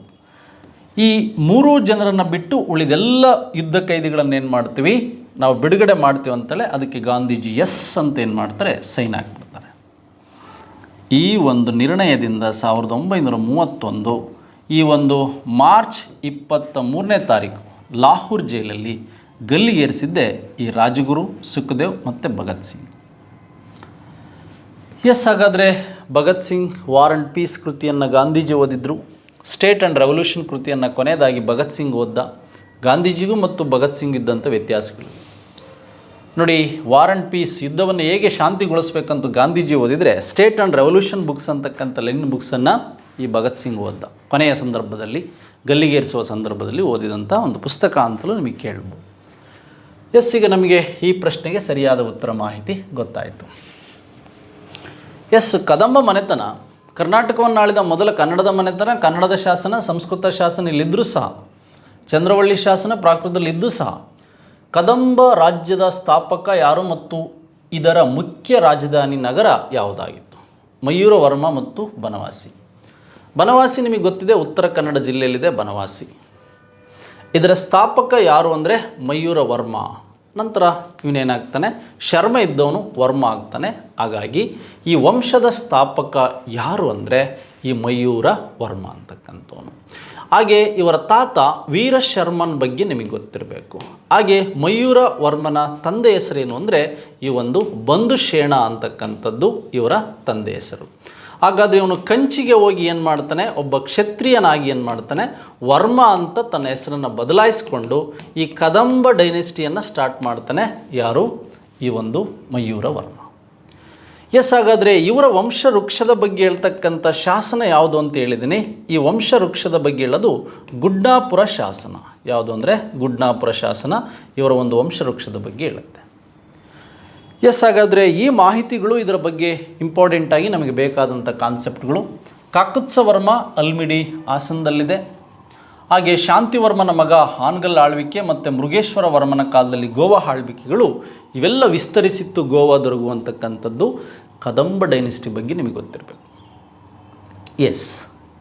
ಈ ಮೂರು ಜನರನ್ನು ಬಿಟ್ಟು ಉಳಿದೆಲ್ಲ ಯುದ್ಧ ಕೈದಿಗಳನ್ನು ಏನು ಮಾಡ್ತೀವಿ ನಾವು ಬಿಡುಗಡೆ ಮಾಡ್ತೀವಿ ಅಂತೇಳಿ ಅದಕ್ಕೆ ಗಾಂಧೀಜಿ ಎಸ್ ಅಂತ ಏನು ಮಾಡ್ತಾರೆ ಸೈನ್ ಹಾಕ್ಬಿಡ್ತಾರೆ. ಈ ಒಂದು ನಿರ್ಣಯದಿಂದ 1931 ಈ ಒಂದು ಮಾರ್ಚ್ 23ನೇ ತಾರೀಕು ಲಾಹೋರ್ ಜೈಲಲ್ಲಿ ಗಲ್ಲಿಗೇರಿಸಿದ್ದೆ ಈ ರಾಜಗುರು, ಸುಖದೇವ್ ಮತ್ತು ಭಗತ್ ಸಿಂಗ್. ಎಸ್, ಹಾಗಾದರೆ Bhagat Singh War and Peace ಕೃತಿಯನ್ನು ಗಾಂಧೀಜಿ ಓದಿದ್ರು. ಸ್ಟೇಟ್ ಆ್ಯಂಡ್ ರೆವಲ್ಯೂಷನ್ ಕೃತಿಯನ್ನು ಕೊನೆಯದಾಗಿ ಭಗತ್ ಸಿಂಗ್ ಓದ್ದ. ಗಾಂಧೀಜಿಗೂ ಮತ್ತು ಭಗತ್ ಸಿಂಗ್ ಇದ್ದಂಥ ವ್ಯತ್ಯಾಸಗಳು ನೋಡಿ. ವಾರ್ ಆ್ಯಂಡ್ ಪೀಸ್ ಯುದ್ಧವನ್ನು ಹೇಗೆ ಶಾಂತಿಗೊಳಿಸಬೇಕಂತ ಗಾಂಧೀಜಿ ಓದಿದರೆ, ಸ್ಟೇಟ್ ಆ್ಯಂಡ್ ರೆವಲ್ಯೂಷನ್ ಬುಕ್ಸ್ ಅಂತಕ್ಕಂಥ ಲೆನಿನ್ ಬುಕ್ಸನ್ನು ಈ ಭಗತ್ ಸಿಂಗ್ ಓದ್ದ. ಕೊನೆಯ ಸಂದರ್ಭದಲ್ಲಿ ಗಲ್ಲಿಗೇರಿಸುವ ಸಂದರ್ಭದಲ್ಲಿ ಓದಿದಂಥ ಒಂದು ಪುಸ್ತಕ ಅಂತಲೂ ನಿಮಗೆ ಕೇಳ್ಬೋದು. ಎಸ್, ಈಗ ನಮಗೆ ಈ ಪ್ರಶ್ನೆಗೆ ಸರಿಯಾದ ಉತ್ತರ ಮಾಹಿತಿ ಗೊತ್ತಾಯಿತು. ಎಸ್, ಕದಂಬ ಮನೆತನ ಕರ್ನಾಟಕವನ್ನು ಆಳಿದ ಮೊದಲ ಕನ್ನಡದ ಮನೆತನ. ಕನ್ನಡದ ಶಾಸನ, ಸಂಸ್ಕೃತ ಶಾಸನ ಇಲ್ಲಿದ್ದರೂ ಸಹ, ಚಂದ್ರವಳ್ಳಿ ಶಾಸನ ಪ್ರಾಕೃತದಲ್ಲಿದ್ದೂ ಸಹ ಕದಂಬ ರಾಜ್ಯದ ಸ್ಥಾಪಕ ಯಾರು ಮತ್ತು ಇದರ ಮುಖ್ಯ ರಾಜಧಾನಿ ನಗರ ಯಾವುದಾಗಿತ್ತು? ಮಯೂರ ವರ್ಮ ಮತ್ತು ಬನವಾಸಿ. ಬನವಾಸಿ ನಿಮಗೆ ಗೊತ್ತಿದೆ, ಉತ್ತರ ಕನ್ನಡ ಜಿಲ್ಲೆಯಲ್ಲಿದೆ ಬನವಾಸಿ. ಇದರ ಸ್ಥಾಪಕ ಯಾರು ಅಂದರೆ ಮಯೂರ ವರ್ಮ. ನಂತರ ಇವನೇನಾಗ್ತಾನೆ, ಶರ್ಮ ಇದ್ದವನು ವರ್ಮ ಆಗ್ತಾನೆ. ಹಾಗಾಗಿ ಈ ವಂಶದ ಸ್ಥಾಪಕ ಯಾರು ಅಂದರೆ ಈ ಮಯೂರ ವರ್ಮ ಅಂತಕ್ಕಂಥವನು. ಹಾಗೆ ಇವರ ತಾತ ವೀರ ಶರ್ಮನ್ ಬಗ್ಗೆ ನಿಮಗೆ ಗೊತ್ತಿರಬೇಕು. ಹಾಗೆ ಮಯೂರ ವರ್ಮನ ತಂದೆ ಹೆಸರೇನು ಅಂದರೆ ಈ ಒಂದು ಬಂಧುಶೇಣ ಅಂತಕ್ಕಂಥದ್ದು ಇವರ ತಂದೆ ಹೆಸರು. ಹಾಗಾದರೆ ಇವನು ಕಂಚಿಗೆ ಹೋಗಿ ಏನು ಮಾಡ್ತಾನೆ, ಒಬ್ಬ ಕ್ಷತ್ರಿಯನಾಗಿ ಏನು ಮಾಡ್ತಾನೆ, ವರ್ಮ ಅಂತ ತನ್ನ ಹೆಸರನ್ನು ಬದಲಾಯಿಸಿಕೊಂಡು ಈ ಕದಂಬ ಡೈನೆಸ್ಟಿಯನ್ನು ಸ್ಟಾರ್ಟ್ ಮಾಡ್ತಾನೆ. ಯಾರು? ಈ ಒಂದು ಮಯೂರ ವರ್ಮ. ಎಸ್, ಹಾಗಾದರೆ ಇವರ ವಂಶ ವೃಕ್ಷದ ಬಗ್ಗೆ ಹೇಳ್ತಕ್ಕಂಥ ಶಾಸನ ಯಾವುದು ಅಂತ ಹೇಳಿದ್ದೀನಿ. ಈ ವಂಶ ವೃಕ್ಷದ ಬಗ್ಗೆ ಹೇಳೋದು ಗುಡ್ಡಾಪುರ ಶಾಸನ. ಯಾವುದು ಅಂದರೆ ಗುಡ್ಡಾಪುರ ಶಾಸನ ಇವರ ಒಂದು ವಂಶ ವೃಕ್ಷದ ಬಗ್ಗೆ ಹೇಳುತ್ತೆ. ಎಸ್, ಹಾಗಾದರೆ ಈ ಮಾಹಿತಿಗಳು ಇದರ ಬಗ್ಗೆ ಇಂಪಾರ್ಟೆಂಟಾಗಿ ನಮಗೆ ಬೇಕಾದಂಥ ಕಾನ್ಸೆಪ್ಟ್ಗಳು. ಕಾಕುತ್ಸವರ್ಮ ಅಲ್ಮಿಡಿ ಹಾಸನದಲ್ಲಿದೆ. ಹಾಗೆ ಶಾಂತಿವರ್ಮನ ಮಗ ಹಾನಗಲ್ ಆಳ್ವಿಕೆ ಮತ್ತು ಮೃಗೇಶ್ವರ ವರ್ಮನ ಕಾಲದಲ್ಲಿ ಗೋವಾ ಆಳ್ವಿಕೆಗಳು ಇವೆಲ್ಲ ವಿಸ್ತರಿಸಿತ್ತು ಗೋವಾದವರೆಗೂ ಅಂತಕ್ಕಂಥದ್ದು ಕದಂಬ ಡೈನೆಸ್ಟಿ ಬಗ್ಗೆ ನಿಮಗೆ ಗೊತ್ತಿರಬೇಕು. ಎಸ್,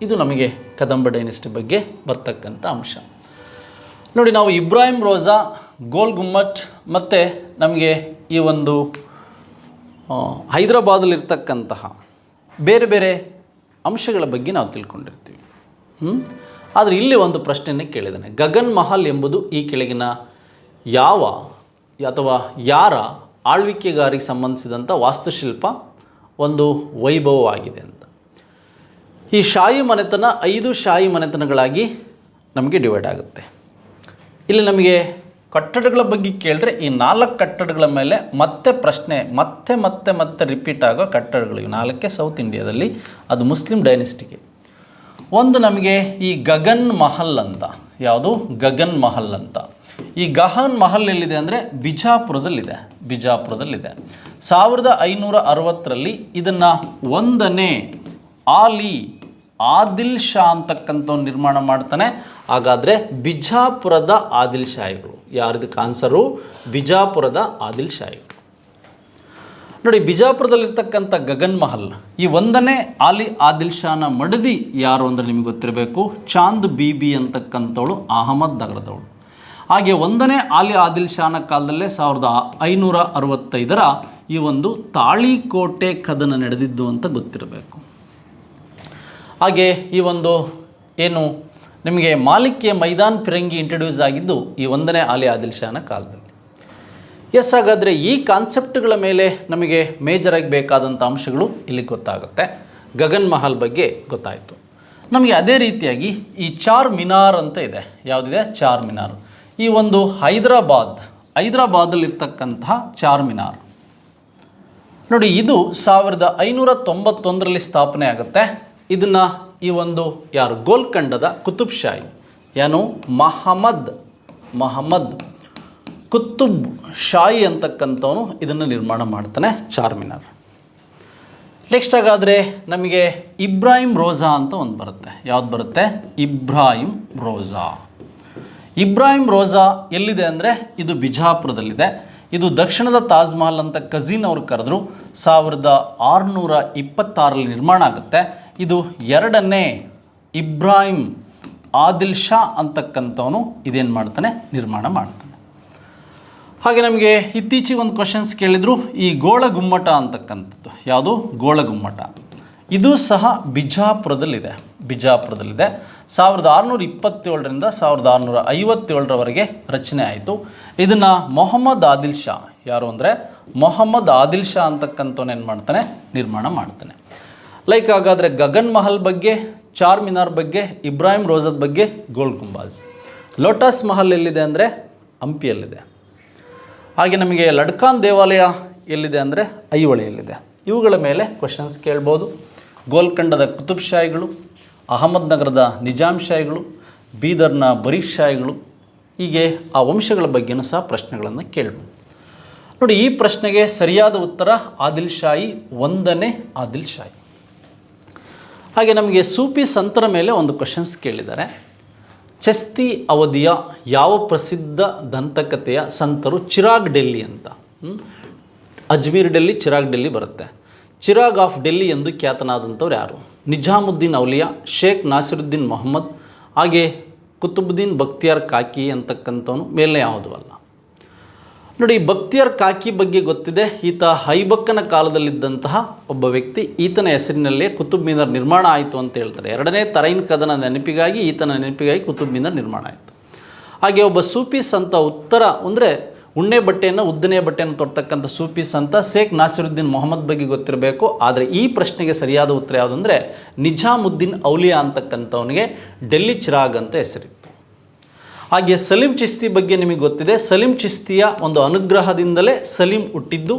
ಇದು ನಮಗೆ ಕದಂಬ ಡೈನೆಸ್ಟಿ ಬಗ್ಗೆ ಬರ್ತಕ್ಕಂಥ ಅಂಶ. ನೋಡಿ, ನಾವು ಇಬ್ರಾಹಿಂ ರೋಜಾ, ಗೋಲ್ ಗುಮ್ಮಟ್ ಮತ್ತು ನಮಗೆ ಈ ಒಂದು ಹೈದರಾಬಾದಲ್ಲಿರ್ತಕ್ಕಂತಹ ಬೇರೆ ಬೇರೆ ಅಂಶಗಳ ಬಗ್ಗೆ ನಾವು ತಿಳ್ಕೊಂಡಿರ್ತೀವಿ. ಆದರೆ ಇಲ್ಲಿ ಒಂದು ಪ್ರಶ್ನೆಯನ್ನು ಕೇಳಿದ್ದಾನೆ. ಗಗನ್ ಮಹಲ್ ಎಂಬುದು ಈ ಕೆಳಗಿನ ಯಾವ ಅಥವಾ ಯಾರ ಆಳ್ವಿಕೆಗಾರಿಗೆ ಸಂಬಂಧಿಸಿದಂಥ ವಾಸ್ತುಶಿಲ್ಪ ಒಂದು ವೈಭವವಾಗಿದೆ ಅಂತ. ಈ ಶಾಹಿ ಮನೆತನ 5 ಶಾಹಿ ಮನೆತನಗಳಾಗಿ ನಮಗೆ ಡಿವೈಡ್ ಆಗುತ್ತೆ. ಇಲ್ಲಿ ನಮಗೆ ಕಟ್ಟಡಗಳ ಬಗ್ಗೆ ಕೇಳಿದ್ರೆ ಈ 4 ಕಟ್ಟಡಗಳ ಮೇಲೆ ಮತ್ತೆ ಪ್ರಶ್ನೆ ಮತ್ತೆ ರಿಪೀಟ್ ಆಗೋ ಕಟ್ಟಡಗಳು ಇವು 4 ಸೌತ್ ಇಂಡಿಯಾದಲ್ಲಿ. ಅದು ಮುಸ್ಲಿಂ ಡೈನೆಸ್ಟಿಗೆ. ಒಂದು ನಮಗೆ ಈ ಗಗನ್ ಮಹಲ್ ಅಂತ. ಯಾವುದು? ಗಗನ್ ಮಹಲ್ ಅಂತ. ಈ ಗಗನ್ ಮಹಲ್ ಎಲ್ಲಿದೆ ಅಂದರೆ ಬಿಜಾಪುರದಲ್ಲಿದೆ. 1560ರಲ್ಲಿ ಇದನ್ನು 1ನೇ ಆದಿಲ್ ಶಾ ಅಂತಕ್ಕಂಥವ್ನು ನಿರ್ಮಾಣ ಮಾಡ್ತಾನೆ. ಹಾಗಾದರೆ ಬಿಜಾಪುರದ ಆದಿಲ್ ಶಾಹಿಗಳು ಯಾರ್ದಕ್ಕೆ ಆನ್ಸರು? ಬಿಜಾಪುರದ ಆದಿಲ್ ಶಾಹಿಗಳು. ನೋಡಿ, ಬಿಜಾಪುರದಲ್ಲಿರ್ತಕ್ಕಂಥ ಗಗನ್ ಮಹಲ್ ಈ 1ನೇ ಆದಿಲ್ ಶಾನ ಮಡದಿ ಯಾರು ಅಂದರೆ ನಿಮಗೆ ಗೊತ್ತಿರಬೇಕು. ಚಾಂದ್ ಬೀಬಿ ಅಂತಕ್ಕಂಥವಳು ಅಹಮದ್ ನಗರದವಳು. ಹಾಗೆ 1ನೇ ಆದಿಲ್ ಶಾನ ಕಾಲದಲ್ಲೇ 1565ರ ಈ ಒಂದು ತಾಳಿಕೋಟೆ ಕದನ ನಡೆದಿದ್ದು ಅಂತ ಗೊತ್ತಿರಬೇಕು. ಹಾಗೆ ಈ ಒಂದು ಏನು ನಿಮಗೆ ಮಾಲಿಕ್ಯ ಮೈದಾನ್ ಫಿರಂಗಿ ಇಂಟ್ರೊಡ್ಯೂಸ್ ಆಗಿದ್ದು ಈ 1ನೇ ಆದಿಲ್ ಶಾನ ಕಾಲದಲ್ಲಿ. ಎಸ್, ಹಾಗಾದರೆ ಈ ಕಾನ್ಸೆಪ್ಟ್ಗಳ ಮೇಲೆ ನಮಗೆ ಮೇಜರಾಗಿ ಬೇಕಾದಂಥ ಅಂಶಗಳು ಇಲ್ಲಿ ಗೊತ್ತಾಗುತ್ತೆ. ಗಗನ್ ಮಹಲ್ ಬಗ್ಗೆ ಗೊತ್ತಾಯಿತು ನಮಗೆ. ಅದೇ ರೀತಿಯಾಗಿ ಈ ಚಾರ್ ಮಿನಾರ್ ಅಂತ ಇದೆ. ಯಾವುದಿದೆ? ಚಾರ್ ಮಿನಾರ್. ಈ ಒಂದು ಹೈದರಾಬಾದಲ್ಲಿರ್ತಕ್ಕಂತಹ ಚಾರ್ ಮಿನಾರ್ ನೋಡಿ, ಇದು 1591ರಲ್ಲಿ ಸ್ಥಾಪನೆ ಆಗುತ್ತೆ. ಇದನ್ನು ಈ ಒಂದು ಯಾರು ಗೋಲ್ಕಂಡದ ಕುತುಬ್ ಶಾಹಿ ಏನು ಮಹಮ್ಮದ್ ಕುತುಬ್ ಶಾಹಿ ಅಂತಕ್ಕಂಥವನು ಇದನ್ನು ನಿರ್ಮಾಣ ಮಾಡ್ತಾನೆ, ಚಾರ್ ಮಿನಾರ್. ನೆಕ್ಸ್ಟ್ ಹಾಗಾದರೆ ನಮಗೆ ಇಬ್ರಾಹಿಂ ರೋಜಾ ಅಂತ ಒಂದು ಬರುತ್ತೆ. ಯಾವ್ದು ಬರುತ್ತೆ? ಇಬ್ರಾಹಿಂ ರೋಜಾ ಎಲ್ಲಿದೆ ಅಂದರೆ ಇದು ಬಿಜಾಪುರದಲ್ಲಿದೆ. ಇದು ದಕ್ಷಿಣದ ತಾಜ್ ಮಹಲ್ ಅಂತ ಕಝಿನ್ ಅವರು ಕರೆದ್ರು. 1626 ನಿರ್ಮಾಣ ಆಗುತ್ತೆ. ಇದು ಎರಡನೇ ಇಬ್ರಾಹಿಂ ಆದಿಲ್ ಶಾ ಅಂತಕ್ಕಂಥವನು ಇದೇನು ಮಾಡ್ತಾನೆ, ನಿರ್ಮಾಣ ಮಾಡ್ತಾನೆ. ಹಾಗೆ ನಮಗೆ ಇತ್ತೀಚೆಗೆ ಒಂದು ಕ್ವಶನ್ಸ್ ಕೇಳಿದರು, ಈ ಗೋಳ ಗುಮ್ಮಟ ಅಂತಕ್ಕಂಥದ್ದು ಯಾವುದು, ಗೋಳ ಗುಮ್ಮಟ, ಇದು ಸಹ ಬಿಜಾಪುರದಲ್ಲಿದೆ. 1627ರಿಂದ 1657ರವರೆಗೆ ರಚನೆ ಆಯಿತು. ಇದನ್ನು ಮೊಹಮ್ಮದ್ ಆದಿಲ್ ಶಾ, ಯಾರು ಅಂದರೆ ಮೊಹಮ್ಮದ್ ಆದಿಲ್ ಶಾ ಅಂತಕ್ಕಂಥವ್ನು ಏನು ಮಾಡ್ತಾನೆ, ನಿರ್ಮಾಣ ಮಾಡ್ತಾನೆ. ಲೈಕ್ ಹಾಗಾದರೆ ಗಗನ್ ಮಹಲ್ ಬಗ್ಗೆ, ಚಾರ್ ಮಿನಾರ್ ಬಗ್ಗೆ, ಇಬ್ರಾಹಿಂ ರೋಜದ ಬಗ್ಗೆ, ಗೋಲ್ ಗುಂಬಾಜ್. ಲೋಟಸ್ ಮಹಲ್ ಎಲ್ಲಿದೆ ಅಂದರೆ ಹಂಪಿಯಲ್ಲಿದೆ. ಹಾಗೆ ನಮಗೆ ಲಡ್ಕಾನ್ ದೇವಾಲಯ ಎಲ್ಲಿದೆ ಅಂದರೆ ಐಹೊಳೆಯಲ್ಲಿದೆ. ಇವುಗಳ ಮೇಲೆ ಕ್ವಶನ್ಸ್ ಕೇಳ್ಬೋದು. ಗೋಲ್ಕಂಡದ ಕುತುಬ್ ಶಾಹಿಗಳು, ಅಹಮದ್ ನಗರದ ನಿಜಾಮ್ ಶಾಹಿಗಳು, ಬೀದರ್ನ ಬರೀಕ್ ಶಾಹಿಗಳು, ಹೀಗೆ ಆ ವಂಶಗಳ ಬಗ್ಗೆಯೂ ಸಹ ಪ್ರಶ್ನೆಗಳನ್ನು ಕೇಳ್ಬೋದು. ನೋಡಿ, ಈ ಪ್ರಶ್ನೆಗೆ ಸರಿಯಾದ ಉತ್ತರ ಆದಿಲ್ ಶಾಹಿ, 1ನೇ ಆದಿಲ್ ಶಾಹಿ. ಹಾಗೆ ನಮಗೆ ಸೂಫಿ ಸಂತರ ಮೇಲೆ ಒಂದು ಕ್ವಶನ್ಸ್ ಕೇಳಿದ್ದಾರೆ. ಚಸ್ತಿ ಅವಧಿಯ ಯಾವ ಪ್ರಸಿದ್ಧ ದಂತಕಥೆಯ ಸಂತರು ಚಿರಾಗ್ ಡೆಲ್ಲಿ ಅಂತ, ಅಜ್ಮೀರ್ ಡೆಲ್ಲಿ, ಚಿರಾಗ್ ಡೆಲ್ಲಿ ಬರುತ್ತೆ. ಚಿರಾಗ್ ಆಫ್ ಡೆಲ್ಲಿ ಎಂದು ಖ್ಯಾತನಾದಂಥವ್ರು ಯಾರು? ನಿಜಾಮುದ್ದೀನ್ ಔಲಿಯಾ, ಶೇಖ್ ನಾಸಿರುದ್ದೀನ್ ಮೊಹಮ್ಮದ್, ಹಾಗೆ ಕುತುಬುದ್ದೀನ್ ಬಕ್ತಿಯಾರ್ ಕಾಕಿ ಅಂತಕ್ಕಂಥವನು ಮೇಲೆ ಯಾವುದೂ ಅಲ್ಲ. ನೋಡಿ, ಬಕ್ತಿಯಾರ್ ಕಾಕಿ ಬಗ್ಗೆ ಗೊತ್ತಿದೆ. ಈತ ಐಬಕ್ಕನ ಕಾಲದಲ್ಲಿದ್ದಂತಹ ಒಬ್ಬ ವ್ಯಕ್ತಿ. ಈತನ ಹೆಸರಿನಲ್ಲೇ ಕುತುಬ್ ಮಿನಾರ್ ನಿರ್ಮಾಣ ಆಯಿತು ಅಂತ ಹೇಳ್ತಾರೆ. 2ನೇ ತರೈನ್ ಕದನ ನೆನಪಿಗಾಗಿ, ಈತನ ನೆನಪಿಗಾಗಿ ಕುತುಬ್ ಮಿನಾರ್ ನಿರ್ಮಾಣ ಆಯಿತು. ಹಾಗೆ ಒಬ್ಬ ಸೂಫಿ ಸಂತ, ಉತ್ತರ ಅಂದರೆ ಉಣ್ಣೆ ಬಟ್ಟೆಯನ್ನು, ಉದ್ದನೆಯ ಬಟ್ಟೆಯನ್ನು ತೊಡ್ತಕ್ಕಂಥ ಸೂಫಿ ಸಂತ ಶೇಖ್ ನಾಸಿರುದ್ದೀನ್ ಮೊಹಮ್ಮದ್ ಬಗ್ಗೆ ಗೊತ್ತಿರಬೇಕು. ಆದರೆ ಈ ಪ್ರಶ್ನೆಗೆ ಸರಿಯಾದ ಉತ್ತರ ಯಾವುದು ಅಂದರೆ ನಿಜಾಮುದ್ದೀನ್ ಔಲಿಯಾ ಅಂತಕ್ಕಂಥವನಿಗೆ ಡೆಲ್ಲಿ ಚಿರಾಗ್ ಅಂತ ಹೆಸರಿತ್ತು. ಹಾಗೆ ಸಲೀಂ ಚಿಸ್ತಿ ಬಗ್ಗೆ ನಿಮಗೆ ಗೊತ್ತಿದೆ. ಸಲೀಂ ಚಿಸ್ತಿಯ ಒಂದು ಅನುಗ್ರಹದಿಂದಲೇ ಸಲೀಂ ಹುಟ್ಟಿದ್ದು.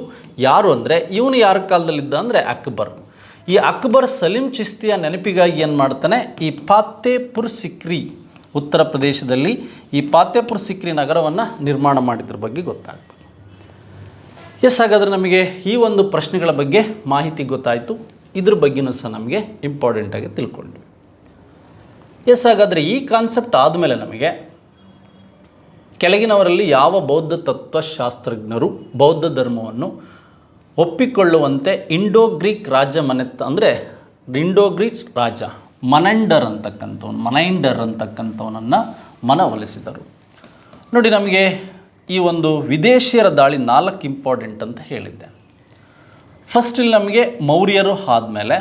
ಯಾರು ಅಂದರೆ ಇವನು ಯಾರ ಕಾಲದಲ್ಲಿದ್ದ ಅಂದರೆ ಅಕ್ಬರ್. ಈ ಅಕ್ಬರ್ ಸಲೀಂ ಚಿಸ್ತಿಯ ನೆನಪಿಗಾಗಿ ಏನು ಮಾಡ್ತಾನೆ, ಈ ಫಾತೇಪುರ್ ಸಿಕ್ರಿ, ಉತ್ತರ ಪ್ರದೇಶದಲ್ಲಿ ಈ ಫಾತೇಪುರ್ ಸಿಕ್ರಿ ನಗರವನ್ನು ನಿರ್ಮಾಣ ಮಾಡಿದ್ರ ಬಗ್ಗೆ ಗೊತ್ತಾಗ್ತದೆ. ಎಸ್, ಹಾಗಾದರೆ ನಮಗೆ ಈ ಒಂದು ಪ್ರಶ್ನೆಗಳ ಬಗ್ಗೆ ಮಾಹಿತಿ ಗೊತ್ತಾಯಿತು. ಇದ್ರ ಬಗ್ಗೆಯೂ ಸಹ ನಮಗೆ ಇಂಪಾರ್ಟೆಂಟಾಗಿ ತಿಳ್ಕೊಂಡ್ವಿ. ಎಸ್, ಹಾಗಾದರೆ ಈ ಕಾನ್ಸೆಪ್ಟ್ ಆದಮೇಲೆ ನಮಗೆ ಕೆಳಗಿನವರಲ್ಲಿ ಯಾವ ಬೌದ್ಧ ತತ್ವಶಾಸ್ತ್ರಜ್ಞರು ಬೌದ್ಧ ಧರ್ಮವನ್ನು ಒಪ್ಪಿಕೊಳ್ಳುವಂತೆ ಇಂಡೋ ಗ್ರೀಕ್ ರಾಜ ಅಂದರೆ ಇಂಡೋ ಗ್ರೀಕ್ ರಾಜ ಮನೈಂಡರ್ ಅಂತಕ್ಕಂಥವನನ್ನು ಮನವೊಲಿಸಿದರು? ನೋಡಿ, ನಮಗೆ ಈ ಒಂದು ವಿದೇಶಿಯರ ದಾಳಿ 4 ಇಂಪಾರ್ಟೆಂಟ್ ಅಂತ ಹೇಳಿದ್ದೆ. ಫಸ್ಟ್ ಇಲ್ಲಿ ನಮಗೆ ಮೌರ್ಯರು ಆದಮೇಲೆ,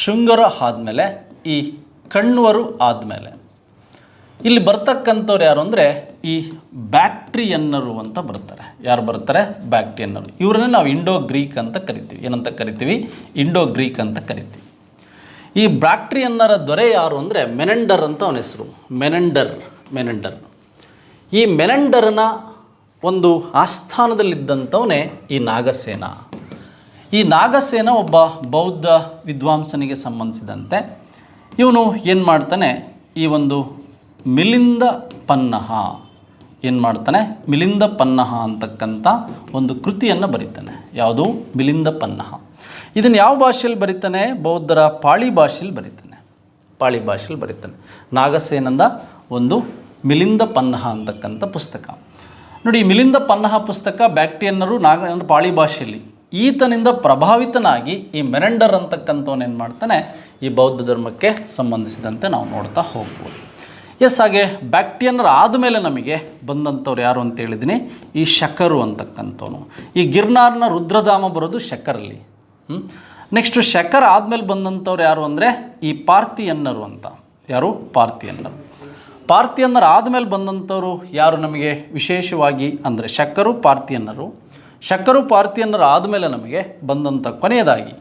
ಶುಂಗರು ಆದಮೇಲೆ, ಈ ಕಣ್ವರು ಆದಮೇಲೆ ಇಲ್ಲಿ ಬರ್ತಕ್ಕಂಥವ್ರು ಯಾರು ಅಂದರೆ ಈ ಬ್ಯಾಕ್ಟ್ರಿಯನ್ನರು ಅಂತ ಬರ್ತಾರೆ. ಯಾರು ಬರ್ತಾರೆ? ಬ್ಯಾಕ್ಟ್ರಿಯನ್ನರು. ಇವರನ್ನೇ ನಾವು ಇಂಡೋ ಗ್ರೀಕ್ ಅಂತ ಕರಿತೀವಿ. ಏನಂತ ಕರಿತೀವಿ? ಇಂಡೋ ಗ್ರೀಕ್ ಅಂತ ಕರಿತೀವಿ. ಈ ಬ್ಯಾಕ್ಟ್ರಿಯನ್ನರ ದೊರೆ ಯಾರು ಅಂದರೆ ಮೆನೆಂಡರ್ ಅಂತ ಅವನ ಹೆಸರು. ಮೆನೆಂಡರ್. ಈ ಮೆನೆಂಡರ್ನ ಒಂದು ಆಸ್ಥಾನದಲ್ಲಿದ್ದಂಥವನೇ ಈ ನಾಗಸೇನ. ಈ ನಾಗಸೇನ ಒಬ್ಬ ಬೌದ್ಧ ವಿದ್ವಾಂಸನಿಗೆ ಸಂಬಂಧಿಸಿದಂತೆ ಇವನು ಏನು ಮಾಡ್ತಾನೆ, ಈ ಒಂದು ಮಿಲಿಂದ ಪನ್ನಹ ಏನು ಮಾಡ್ತಾನೆ, ಮಿಲಿಂದ ಪನ್ನಹ ಅಂತಕ್ಕಂಥ ಒಂದು ಕೃತಿಯನ್ನು ಬರೀತಾನೆ. ಯಾವುದು? ಮಿಲಿಂದ ಪನ್ನಹ. ಇದನ್ನು ಯಾವ ಭಾಷೆಯಲ್ಲಿ ಬರೀತಾನೆ? ಬೌದ್ಧರ ಪಾಳಿ ಭಾಷೆಯಲ್ಲಿ ಬರೀತಾನೆ. ನಾಗಸೇನಂದ ಒಂದು ಮಿಲಿಂದ ಪನ್ನಹ ಅಂತಕ್ಕಂಥ ಪುಸ್ತಕ. ನೋಡಿ, ಮಿಲಿಂದ ಪನ್ನಹ ಪುಸ್ತಕ ಬ್ಯಾಕ್ಟ್ರಿಯನ್ನರು ಪಾಳಿ ಭಾಷೆಯಲ್ಲಿ ಈತನಿಂದ ಪ್ರಭಾವಿತನಾಗಿ ಈ ಮೆನೆಂಡರ್ ಅಂತಕ್ಕಂಥವನು ಏನು ಮಾಡ್ತಾನೆ, ಈ ಬೌದ್ಧ ಧರ್ಮಕ್ಕೆ ಸಂಬಂಧಿಸಿದಂತೆ ನಾವು ನೋಡ್ತಾ ಹೋಗ್ಬೋದು. ಎಸ್, ಹಾಗೆ ಬ್ಯಾಕ್ಟ್ರಿಯನ್ನರು ಆದಮೇಲೆ ನಮಗೆ ಬಂದಂಥವ್ರು ಯಾರು ಅಂತ ಹೇಳಿದ್ದೀನಿ, ಈ ಶಕರು ಅಂತಕ್ಕಂಥವನು. ಈ ಗಿರ್ನಾರ್ನ ರುದ್ರಧಾಮ ಬರೋದು ಶಕರಲ್ಲಿ. ನೆಕ್ಸ್ಟು ಶಕರ್ ಆದಮೇಲೆ ಬಂದಂಥವ್ರು ಯಾರು ಅಂದರೆ ಈ ಪಾರ್ಥಿಯನ್ನರು ಅಂತ. ಯಾರು? ಪಾರ್ಥಿಯನ್ನರು ಆದಮೇಲೆ ಬಂದಂಥವ್ರು ಯಾರು ನಮಗೆ ವಿಶೇಷವಾಗಿ ಅಂದರೆ ಶಕರು ಪಾರ್ಥಿಯನ್ನರು ಆದಮೇಲೆ ನಮಗೆ ಬಂದಂಥ ಕೊನೆಯದಾಗಿ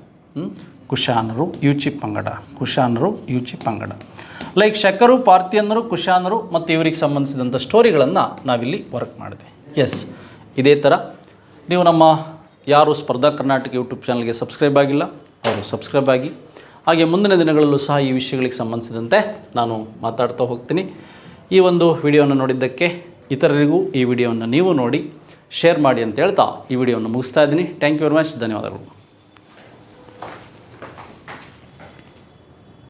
ಕುಶಾನರು, ಯೂಚಿ ಪಂಗಡ. ಲೈಕ್ ಶಕರು, ಪಾರ್ಥಿಯನ್ನರು, ಕುಶಾನರು ಮತ್ತು ಇವರಿಗೆ ಸಂಬಂಧಿಸಿದಂಥ ಸ್ಟೋರಿಗಳನ್ನು ನಾವಿಲ್ಲಿ ವರ್ಕ್ ಮಾಡಿದೆ. ಎಸ್, ಇದೇ ಥರ ನೀವು ನಮ್ಮ ಯಾರು ಸ್ಪರ್ಧಾ ಕರ್ನಾಟಕ ಯೂಟ್ಯೂಬ್ ಚಾನಲ್ಗೆ ಸಬ್ಸ್ಕ್ರೈಬ್ ಆಗಿಲ್ಲ ಅವರು ಸಬ್ಸ್ಕ್ರೈಬ್ ಆಗಿ. ಹಾಗೆ ಮುಂದಿನ ದಿನಗಳಲ್ಲೂ ಸಹ ಈ ವಿಷಯಗಳಿಗೆ ಸಂಬಂಧಿಸಿದಂತೆ ನಾನು ಮಾತಾಡ್ತಾ ಹೋಗ್ತೀನಿ. ಈ ಒಂದು ವಿಡಿಯೋವನ್ನು ನೋಡಿದ್ದಕ್ಕೆ ಇತರರಿಗೂ ಈ ವಿಡಿಯೋವನ್ನು ನೀವು ನೋಡಿ ಶೇರ್ ಮಾಡಿ ಅಂತ ಹೇಳ್ತಾ ಈ ವಿಡಿಯೋವನ್ನು ಮುಗಿಸ್ತಾ ಇದ್ದೀನಿ. Thank you very much. ಧನ್ಯವಾದಗಳು.